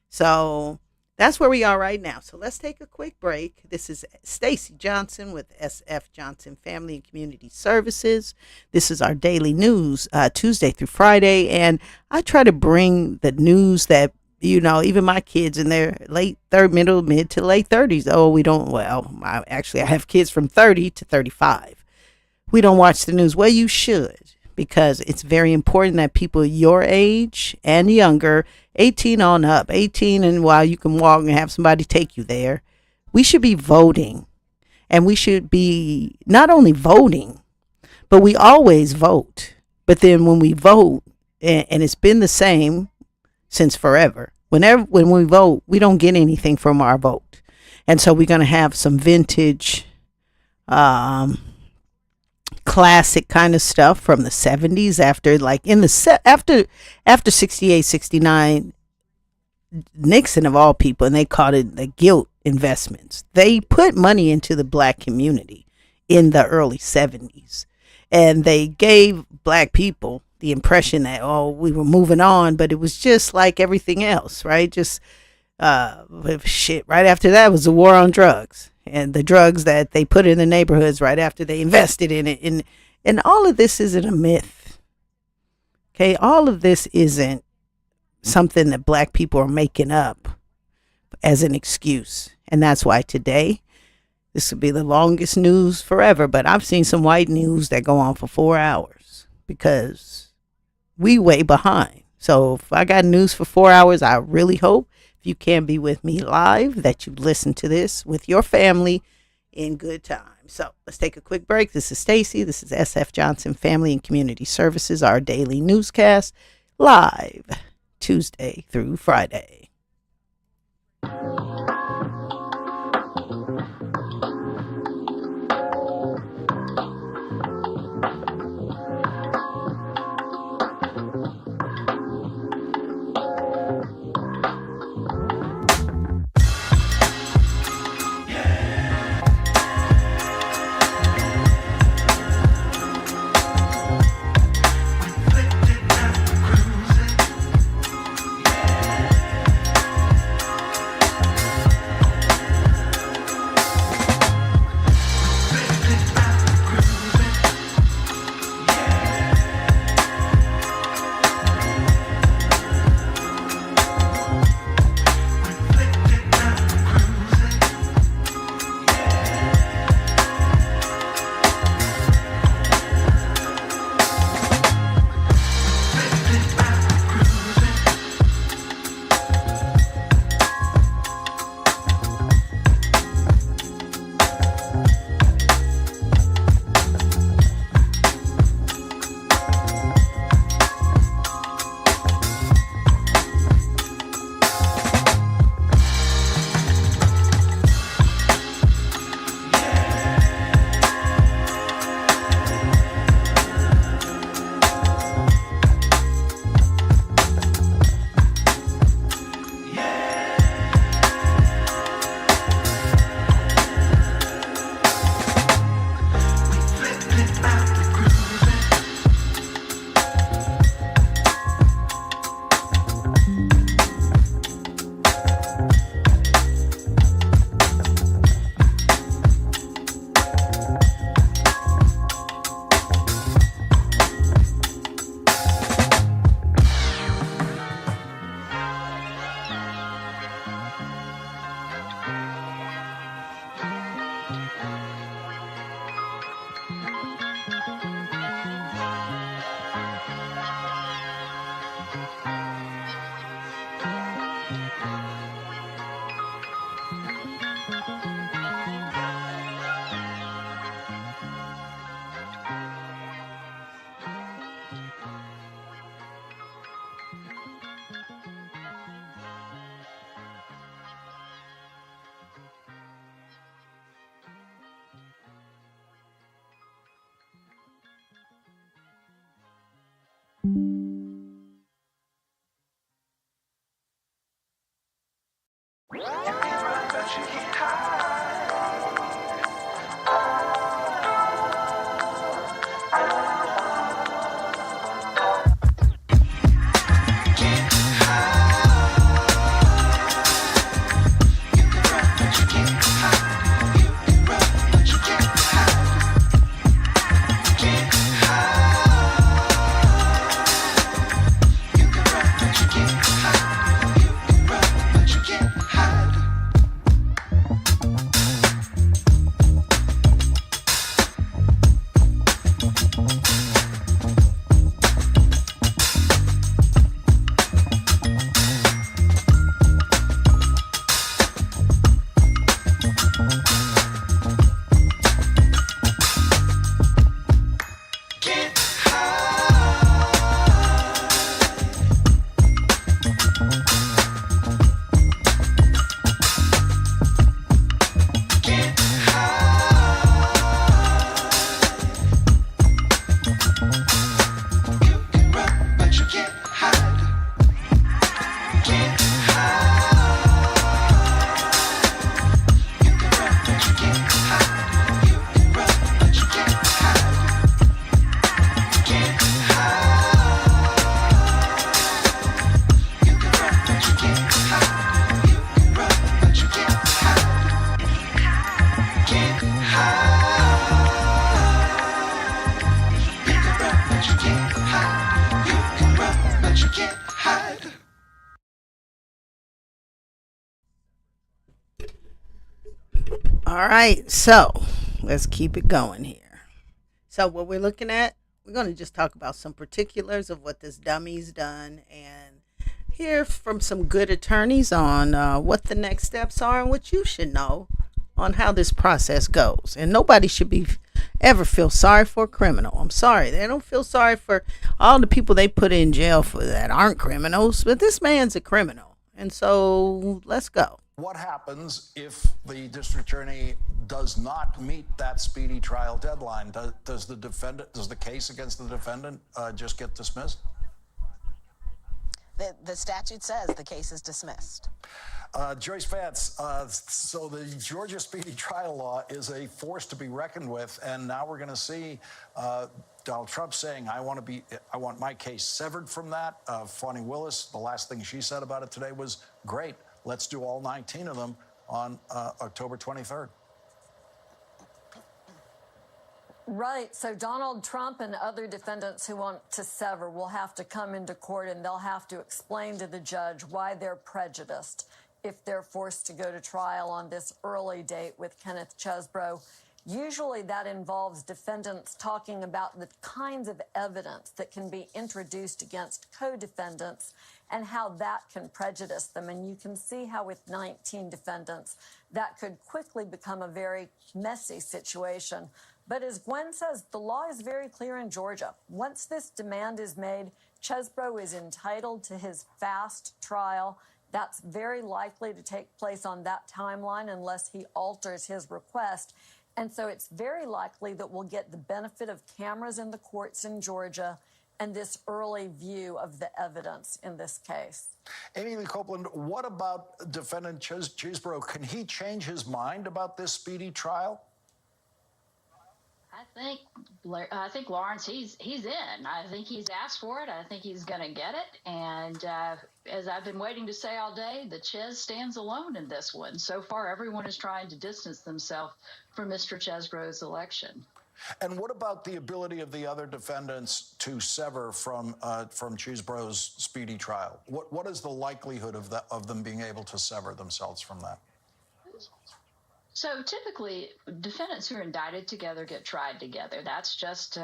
S2: So that's where we are right now. So let's take a quick break. This is Stacey Johnson with SF Johnson Family and Community Services. This is our daily news, Tuesday through Friday. And I try to bring the news that even my kids in their mid to late 30s. Oh, we don't, well, I have kids from 30 to 35. We don't watch the news. Well, you should, because it's very important that people your age and younger, 18 on up, 18 and while you can walk and have somebody take you there, we should be voting. And we should be not only voting, but we always vote. But then when we vote, and it's been the same since forever, when we vote, we don't get anything from our vote. And so we're going to have some vintage, classic kind of stuff from the 70s after 68, 69, Nixon of all people, and they called it the guilt investments. They put money into the black community in the early 70s, and they gave black people the impression that, oh, we were moving on, but it was just like everything else, right? Just shit. Right after that was the war on drugs, and the drugs that they put in the neighborhoods right after they invested in it. And all of this isn't a myth. Okay, all of this isn't something that black people are making up as an excuse. And that's why today, this will be the longest news forever, but I've seen some white news that go on for 4 hours because we way behind. So if I got news for 4 hours, I really hope if you can be with me live that you listen to this with your family in good time. So let's take a quick break. This is Stacy. This is SF Johnson Family and Community Services, our daily newscast, live Tuesday through Friday. All right, so let's keep it going here. So what we're looking at, we're going to just talk about some particulars of what this dummy's done and hear from some good attorneys on what the next steps are and what you should know on how this process goes. And nobody should be ever feel sorry for a criminal. I'm sorry. They don't feel sorry for all the people they put in jail for that aren't criminals, but this man's a criminal. And so let's go.
S10: What happens if the district attorney does not meet that speedy trial deadline? Does the case against the defendant just get dismissed?
S11: The statute says the case is dismissed.
S10: Joyce Vance, so the Georgia speedy trial law is a force to be reckoned with, and now we're going to see Donald Trump saying, I want my case severed from that. Fani Willis, the last thing she said about it today was, great, let's do all 19 of them on October 23rd.
S12: Right. So Donald Trump and other defendants who want to sever will have to come into court and they'll have to explain to the judge why they're prejudiced if they're forced to go to trial on this early date with Kenneth Chesebro. Usually that involves defendants talking about the kinds of evidence that can be introduced against co-defendants and how that can prejudice them. And you can see how with 19 defendants, that could quickly become a very messy situation. But as Gwen says, the law is very clear in Georgia. Once this demand is made, Chesebro is entitled to his fast trial. That's very likely to take place on that timeline unless he alters his request. And so it's very likely that we'll get the benefit of cameras in the courts in Georgia and this early view of the evidence in this case.
S10: Amy Lee Copeland, what about defendant Chesebro? Can he change his mind about this speedy trial?
S13: I think Lawrence, he's in. I think he's asked for it. I think he's going to get it. And as I've been waiting to say all day, the Ches stands alone in this one. So far, everyone is trying to distance themselves from Mr. Chesebro's election.
S10: And what about the ability of the other defendants to sever from Chesebro's speedy trial? What is the likelihood of them being able to sever themselves from that?
S13: So typically, defendants who are indicted together get tried together. That's just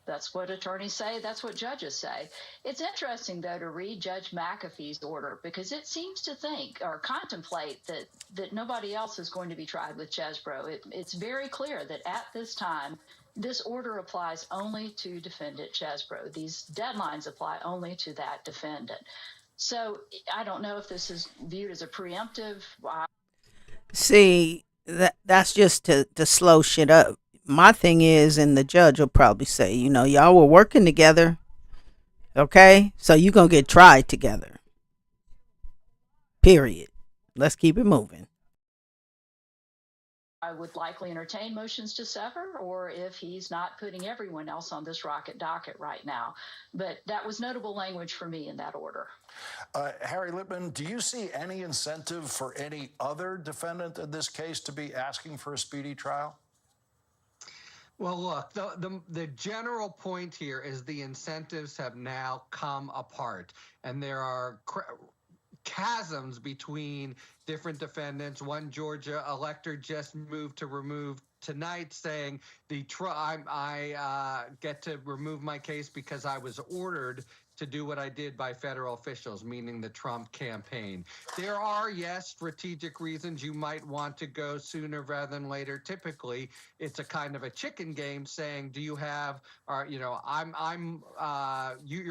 S13: that's what attorneys say. That's what judges say. It's interesting, though, to read Judge McAfee's order because it seems to think or contemplate that nobody else is going to be tried with Chesebro. It's very clear that at this time, this order applies only to defendant Chesebro. These deadlines apply only to that defendant. So I don't know if this is viewed as a preemptive.
S2: See, that's just to slow shit up. My thing is, and the judge will probably say, you know, y'all were working together, okay? So you're going to get tried together. Period. Let's keep it moving.
S13: I would likely entertain motions to sever, or if he's not putting everyone else on this rocket docket right now. But that was notable language for me in that order.
S10: Harry Lippman, do you see any incentive for any other defendant in this case to be asking for a speedy trial?
S14: Well, look, the general point here is the incentives have now come apart, and there are chasms between different defendants. One Georgia elector just moved to remove tonight, saying I get to remove my case because I was ordered to do what I did by federal officials, meaning the Trump campaign. There are, yes, strategic reasons you might want to go sooner rather than later. Typically, it's a kind of a chicken game saying, do you have, you're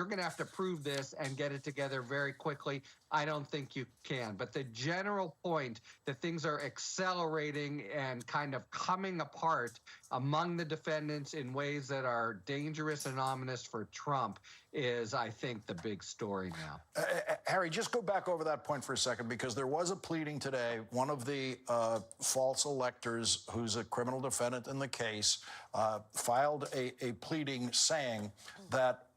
S14: going to have to prove this and get it together very quickly. I don't think you can. But the general point that things are accelerating and kind of coming apart among the defendants in ways that are dangerous and ominous for Trump is, I think, the big story now.
S10: Harry, just go back over that point for a second, because there was a pleading today. One of the false electors, who's a criminal defendant in the case, filed a pleading saying that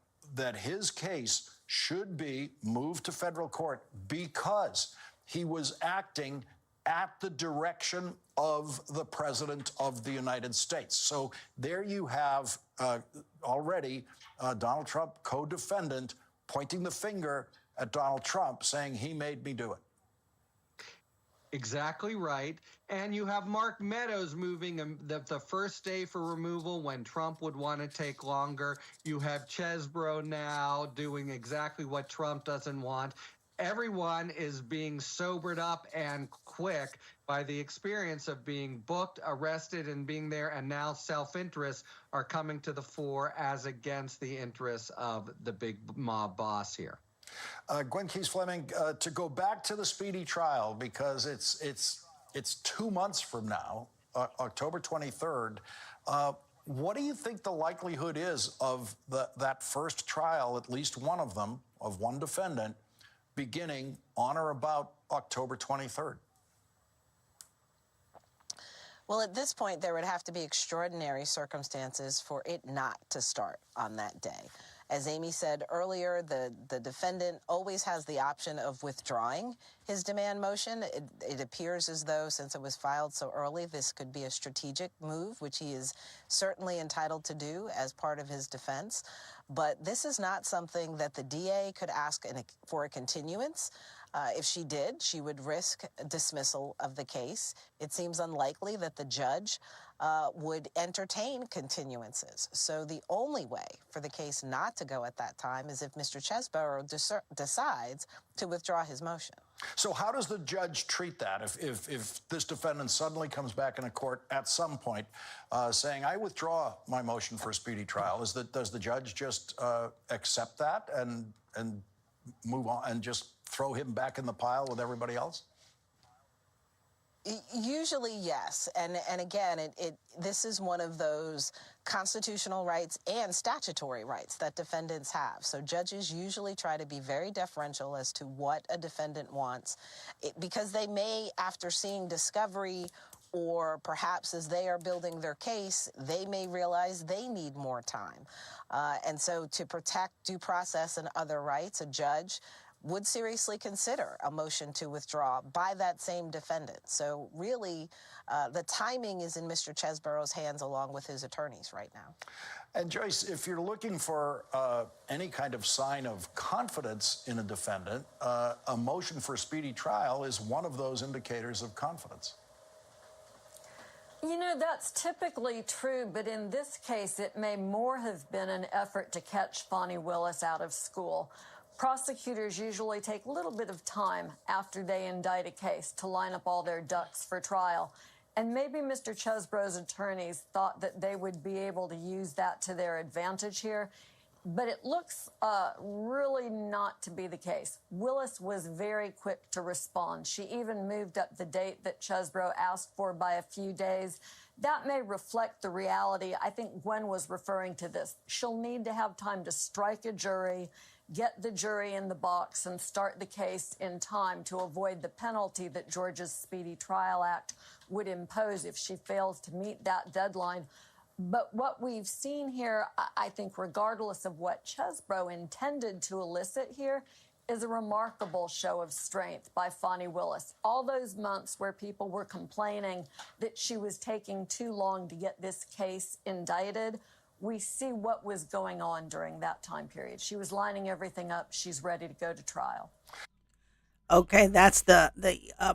S10: his case should be moved to federal court because he was acting at the direction of the President of the United States. So there you have already Donald Trump, co-defendant, pointing the finger at Donald Trump, saying he made me do it.
S14: Exactly right. And you have Mark Meadows moving the first day for removal when Trump would want to take longer. You have Chesbro now doing exactly what Trump doesn't want. Everyone is being sobered up and quick by the experience of being booked, arrested, and being there. And now self-interests are coming to the fore as against the interests of the big mob boss here.
S10: Gwen Keys Fleming, to go back to the speedy trial, because it's 2 months from now, October 23rd. What do you think the likelihood is of that first trial, at least one of them, of one defendant, beginning on or about October 23rd?
S11: Well, at this point, there would have to be extraordinary circumstances for it not to start on that day. As Amy said earlier, the defendant always has the option of withdrawing his demand motion. It appears as though, since it was filed so early, this could be a strategic move, which he is certainly entitled to do as part of his defense. But this is not something that the DA could ask for a continuance. If she did, she would risk dismissal of the case. It seems unlikely that the judge would entertain continuances. So the only way for the case not to go at that time is if Mr. Chesbro decides to withdraw his motion.
S10: So how does the judge treat that if this defendant suddenly comes back in a court at some point saying, I withdraw my motion for a speedy trial? Does the judge just accept that and move on and just throw him back in the pile with everybody else?
S11: Usually, yes. And again, this is one of those constitutional rights and statutory rights that defendants have. So judges usually try to be very deferential as to what a defendant wants, because they may, after seeing discovery or perhaps as they are building their case, they may realize they need more time. And so to protect due process and other rights, a judge would seriously consider a motion to withdraw by that same defendant. So really, the timing is in Mr. Chesbro's hands along with his attorneys right now.
S10: And Joyce, if you're looking for any kind of sign of confidence in a defendant, a motion for a speedy trial is one of those indicators of confidence.
S12: You know, that's typically true, but in this case, it may more have been an effort to catch Fani Willis out of school. Prosecutors usually take a little bit of time after they indict a case to line up all their ducks for trial. And maybe Mr. Chesbro's attorneys thought that they would be able to use that to their advantage here. But it looks really not to be the case. Willis was very quick to respond. She even moved up the date that Chesbro asked for by a few days. That may reflect the reality. I think Gwen was referring to this. She'll need to have time to strike a jury, get the jury in the box, and start the case in time to avoid the penalty that Georgia's Speedy Trial Act would impose if she fails to meet that deadline. But what we've seen here, I think, regardless of what Chesbro intended to elicit here, is a remarkable show of strength by Fani Willis. All those months where people were complaining that she was taking too long to get this case indicted, we see what was going on during that time period. She was lining everything up. She's ready to go to trial.
S2: Okay, that's the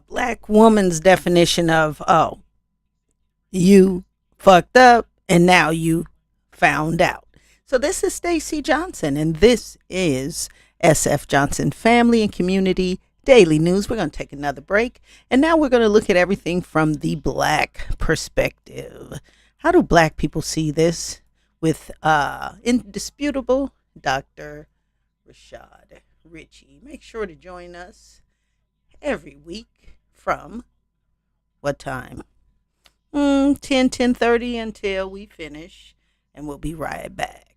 S2: black woman's definition of, oh, you fucked up and now you found out. So this is Stacey Johnson, and this is SF Johnson Family and Community Daily News. We're going to take another break, and now we're going to look at everything from the black perspective. How do black people see this? With indisputable Dr. Rashad Ritchie. Make sure to join us every week from what time? 10:30 until we finish, and we'll be right back.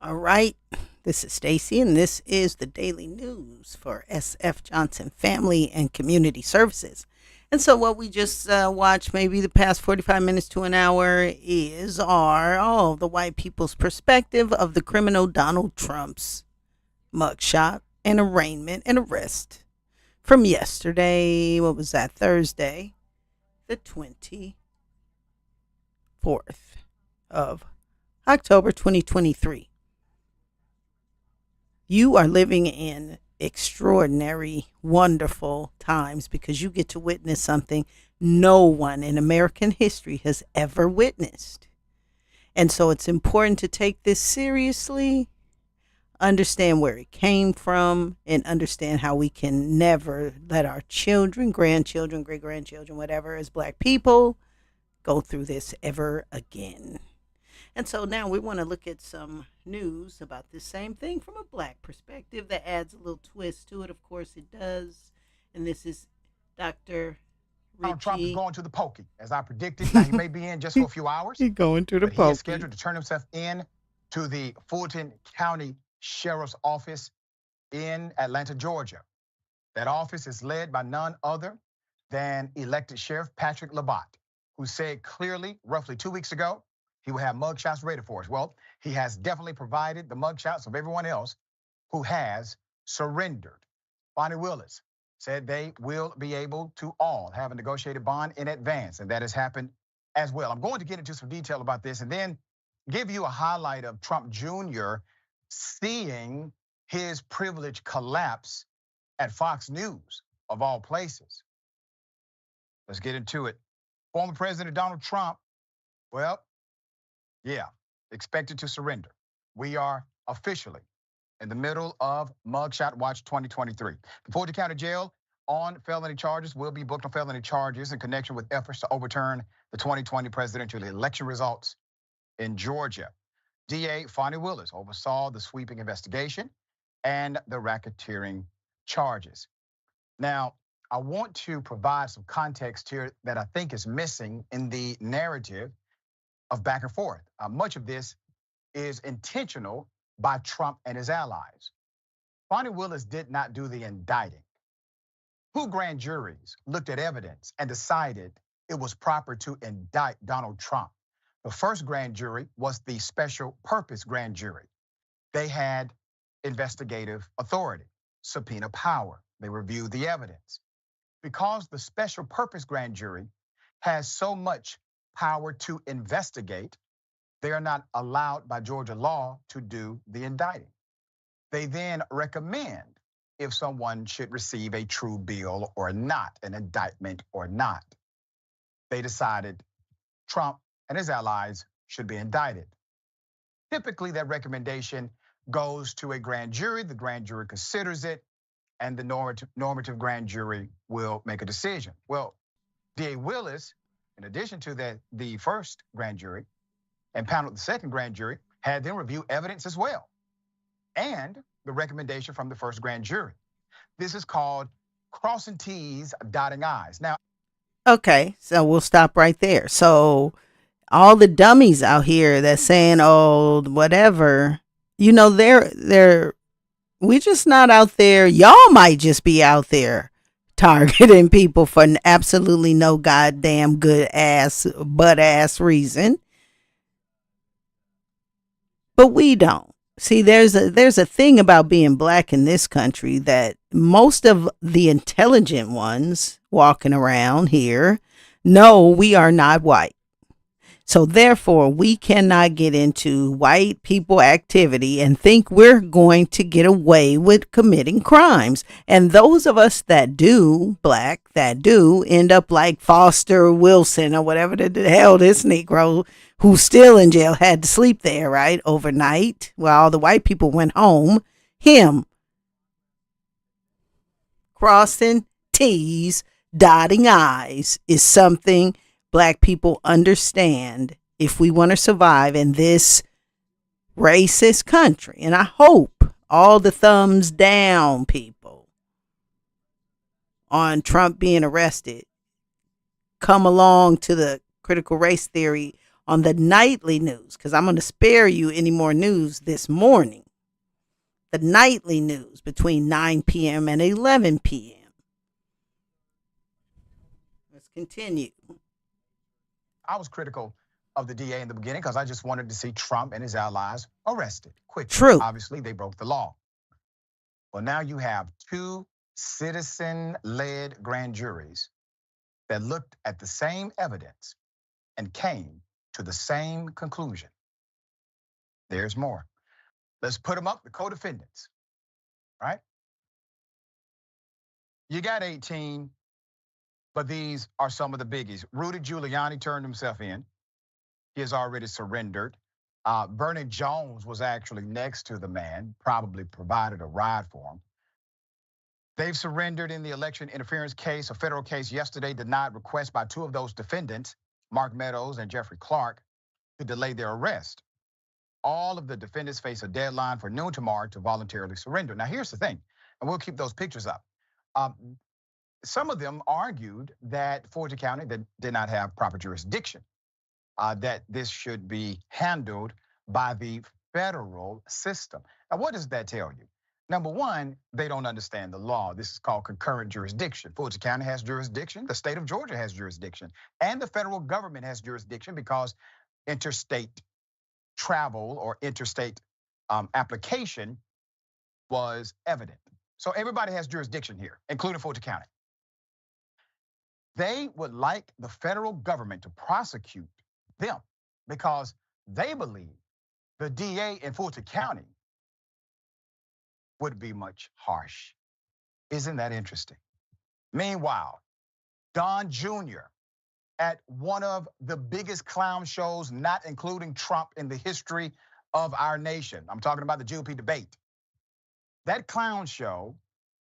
S2: All right. This is Stacy, and this is the daily news for SF Johnson Family and Community Services. And so, what we just watched, maybe the past 45 minutes to an hour, is the white people's perspective of the criminal Donald Trump's mugshot and arraignment and arrest from yesterday. What was that? Thursday, the 24th of October 2023. You are living in extraordinary, wonderful times because you get to witness something no one in American history has ever witnessed. And so it's important to take this seriously, understand where it came from, and understand how we can never let our children, grandchildren, great-grandchildren, whatever, as Black people, go through this ever again. And so now we want to look at some news about this same thing from a Black perspective that adds a little twist to it. Of course, it does. And this is Dr.
S15: Donald Trump is
S2: Richie.
S15: going to the pokey, as I predicted. Now, he may be in just for a few hours.
S2: He's going to the
S15: but he is
S2: pokey.
S15: scheduled to turn himself in to the Fulton County Sheriff's Office in Atlanta, Georgia. That office is led by none other than elected Sheriff Patrick Labatt, who said clearly, roughly 2 weeks ago, he will have mugshots ready for us. Well, he has definitely provided the mugshots of everyone else who has surrendered. Bonnie Willis said they will be able to all have a negotiated bond in advance, and that has happened as well. I'm going to get into some detail about this and then give you a highlight of Trump Jr. seeing his privilege collapse at Fox News, of all places. Let's get into it. Former President Donald Trump, well, yeah, expected to surrender. We are officially in the middle of Mugshot Watch 2023. The Fulton County Jail on felony charges will be booked on felony charges in connection with efforts to overturn the 2020 presidential election results in Georgia. DA Fonnie Willis oversaw the sweeping investigation and the racketeering charges. Now, I want to provide some context here that I think is missing in the narrative of back and forth. Much of this is intentional by Trump and his allies. Fonnie Willis did not do the indicting. Two grand juries looked at evidence and decided it was proper to indict Donald Trump. The first grand jury was the special purpose grand jury. They had investigative authority, subpoena power. They reviewed the evidence. Because the special purpose grand jury has so much power to investigate, they are not allowed by Georgia law to do the indicting. They then recommend if someone should receive a true bill or not, an indictment or not. They decided Trump and his allies should be indicted. Typically, that recommendation goes to a grand jury. The grand jury considers it, and the normative grand jury will make a decision. Well, DA Willis, in addition to the first grand jury, and paneled the second grand jury, had them review evidence as well, and the recommendation from the first grand jury. This is called crossing T's, dotting I's. Now,
S2: Okay, so we'll stop right there. So all the dummies out here that's saying, oh, whatever, they're we just not out there. Y'all might just be out there targeting people for absolutely no goddamn good ass, butt ass reason. But we don't. See, there's a thing about being Black in this country that most of the intelligent ones walking around here know we are not white. So therefore, we cannot get into white people activity and think we're going to get away with committing crimes. And those of us that do, Black, that do, end up like Foster Wilson or whatever the hell this Negro who's still in jail had to sleep there, right, overnight while all the white people went home. Him crossing T's, dotting I's is something Black people understand if we want to survive in this racist country. And I hope all the thumbs down people on Trump being arrested come along to the critical race theory on the nightly news, because I'm going to spare you any more news this morning. The nightly news between 9 p.m. and 11 p.m. Let's continue.
S15: I was critical of the DA in the beginning because I just wanted to see Trump and his allies arrested quickly.
S2: True.
S15: Obviously, they broke the law. Well, now you have 2 citizen-led grand juries that looked at the same evidence and came to the same conclusion. There's more. Let's put them up, the co-defendants, right? You got 18, but these are some of the biggies. Rudy Giuliani turned himself in. He has already surrendered. Bernie Jones was actually next to the man, probably provided a ride for him. They've surrendered in the election interference case. A federal case yesterday denied requests by 2 of those defendants, Mark Meadows and Jeffrey Clark, to delay their arrest. All of the defendants face a deadline for noon tomorrow to voluntarily surrender. Now, here's the thing, and we'll keep those pictures up. Some of them argued that Fulton County did not have proper jurisdiction, that this should be handled by the federal system. Now, what does that tell you? Number one, they don't understand the law. This is called concurrent jurisdiction. Fulton County has jurisdiction, the state of Georgia has jurisdiction, and the federal government has jurisdiction because interstate travel or interstate application was evident. So everybody has jurisdiction here, including Fulton County. They would like the federal government to prosecute them because they believe the DA in Fulton County would be much harsh. Isn't that interesting? Meanwhile, Don Jr. at one of the biggest clown shows, not including Trump, in the history of our nation. I'm talking about the GOP debate. That clown show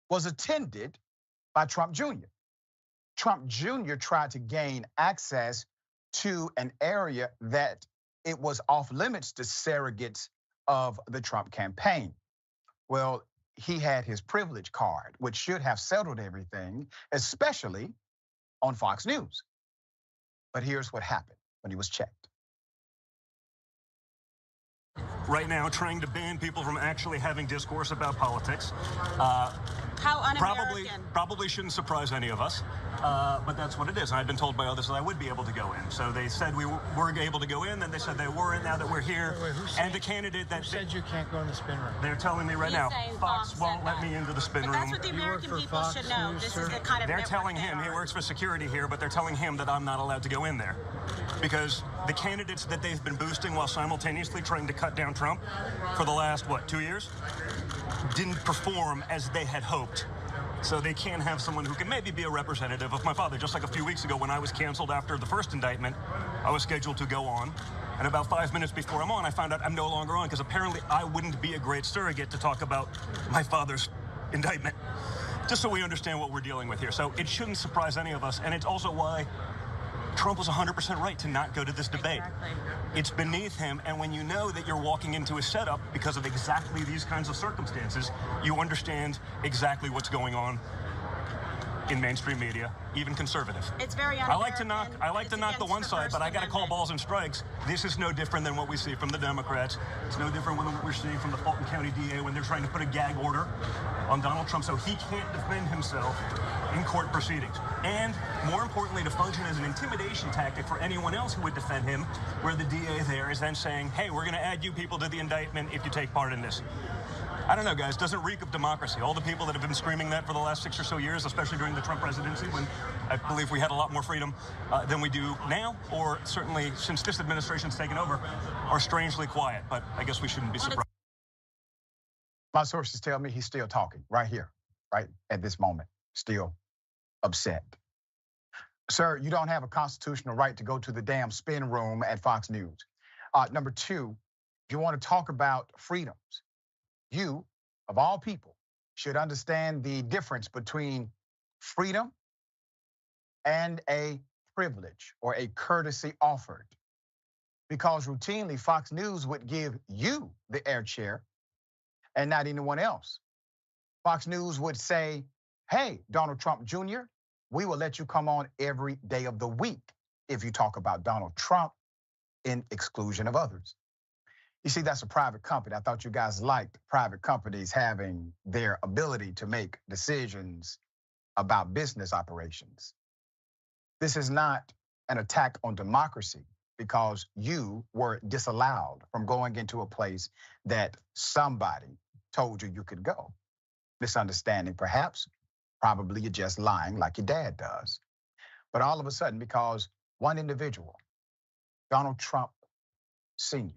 S15: was attended by Trump Jr. Trump Jr. tried to gain access to an area that it was off limits to surrogates of the Trump campaign. Well, he had his privilege card, which should have settled everything, especially on Fox News. But here's what happened when he was checked.
S16: Right now, trying to ban people from actually having discourse about politics.
S17: How un-American.
S16: Probably shouldn't surprise any of us, but that's what it is. I've been told by others that I would be able to go in. So they said we weren't able to go in, then they said they weren't. Now that we're here, and the candidate that
S17: said you can't go in the spin room.
S16: They're telling me right now, Fox won't let me into the spin room.
S17: That's what the American people should know. This is the kind of
S16: They're telling him, he works for security here, but they're telling him that I'm not allowed to go in there. Because the candidates that they've been boosting while simultaneously trying to cut down Trump for the last, 2 years? Didn't perform as they had hoped. So they can't have someone who can maybe be a representative of my father. Just like a few weeks ago when I was canceled after the first indictment, I was scheduled to go on. And about 5 minutes before I'm on, I found out I'm no longer on because apparently I wouldn't be a great surrogate to talk about my father's indictment. Just so we understand what we're dealing with here. So it shouldn't surprise any of us. And it's also why Trump was 100% right to not go to this debate.
S17: Exactly.
S16: It's beneath him, and when you know that you're walking into a setup because of exactly these kinds of circumstances, you understand exactly what's going on in mainstream media, even conservative.
S17: It's very
S16: I like to knock the one side, but I got to call balls and strikes. This is no different than what we see from the Democrats. It's no different than what we're seeing from the Fulton County DA when they're trying to put a gag order on Donald Trump so he can't defend himself in court proceedings. And more importantly, to function as an intimidation tactic for anyone else who would defend him, where the DA there is then saying, hey, we're going to add you people to the indictment if you take part in this. I don't know, guys, doesn't reek of democracy. All the people that have been screaming that for the last 6 or so years, especially during the Trump presidency, when I believe we had a lot more freedom than we do now, or certainly since this administration's taken over, are strangely quiet. But I guess we shouldn't be surprised.
S15: My sources tell me he's still talking right here, right at this moment, still upset. Sir, you don't have a constitutional right to go to the damn spin room at Fox News. Number two, if you want to talk about freedoms, you, of all people, should understand the difference between freedom and a privilege or a courtesy offered. Because routinely, Fox News would give you the air chair and not anyone else. Fox News would say, hey, Donald Trump Jr., we will let you come on every day of the week if you talk about Donald Trump. in exclusion of others. You see, that's a private company. I thought you guys liked private companies having their ability to make decisions about business operations. This is not an attack on democracy because you were disallowed from going into a place that somebody told you could go. Misunderstanding, perhaps. Probably you're just lying like your dad does. But all of a sudden, because one individual, Donald Trump Sr.,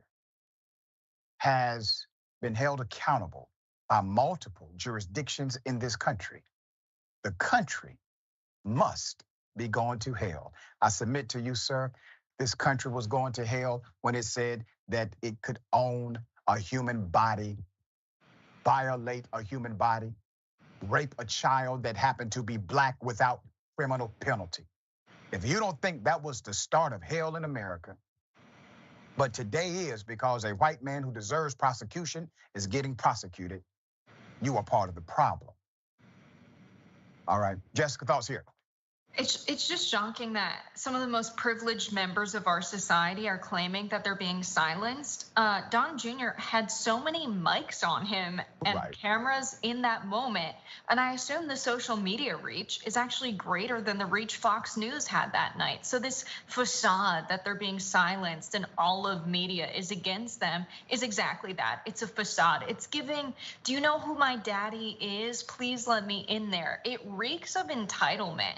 S15: has been held accountable by multiple jurisdictions in this country, the country must be going to hell. I submit to you, sir, this country was going to hell when it said that it could own a human body, violate a human body, rape a child that happened to be black without criminal penalty. If you don't think that was the start of hell in America, but today is because a white man who deserves prosecution is getting prosecuted, you are part of the problem. All right, Jessica, thoughts here.
S18: It's just shocking that some of the most privileged members of our society are claiming that they're being silenced. Don Jr. had so many mics on him and cameras in that moment. And I assume the social media reach is actually greater than the reach Fox News had that night. So this facade that they're being silenced and all of media is against them is exactly that. It's a facade. It's giving, do you know who my daddy is? Please let me in there. It reeks of entitlement.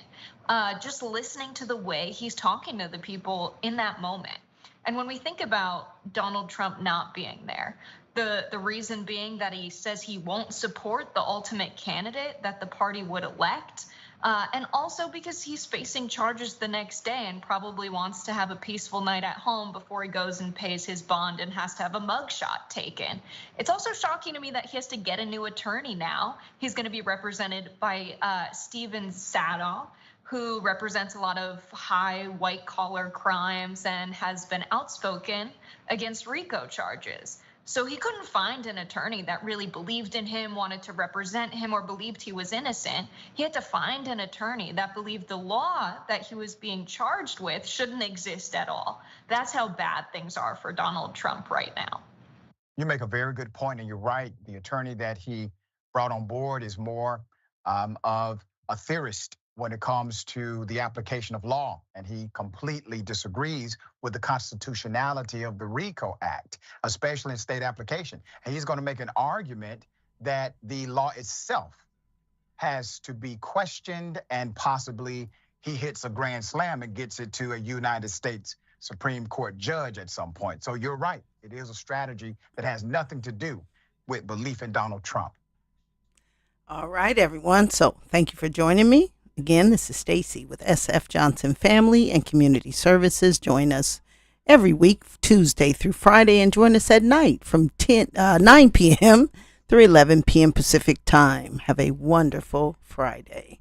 S18: Just listening to the way he's talking to the people in that moment. And when we think about Donald Trump not being there, the reason being that he says he won't support the ultimate candidate that the party would elect, and also because he's facing charges the next day and probably wants to have a peaceful night at home before he goes and pays his bond and has to have a mugshot taken. It's also shocking to me that he has to get a new attorney now. He's going to be represented by Steven Sadow, who represents a lot of high white-collar crimes and has been outspoken against RICO charges. So he couldn't find an attorney that really believed in him, wanted to represent him, or believed he was innocent. He had to find an attorney that believed the law that he was being charged with shouldn't exist at all. That's how bad things are for Donald Trump right now.
S15: You make a very good point, and you're right. The attorney that he brought on board is more of a theorist when it comes to the application of law, and he completely disagrees with the constitutionality of the RICO Act, especially in state application. And he's going to make an argument that the law itself has to be questioned, and possibly he hits a grand slam and gets it to a United States Supreme Court judge at some point. So you're right. It is a strategy that has nothing to do with belief in Donald Trump.
S2: All right, everyone. So thank you for joining me. Again, this is Stacy with SF Johnson Family and Community Services. Join us every week, Tuesday through Friday, and join us at night from 9 p.m. through 11 p.m. Pacific time. Have a wonderful Friday.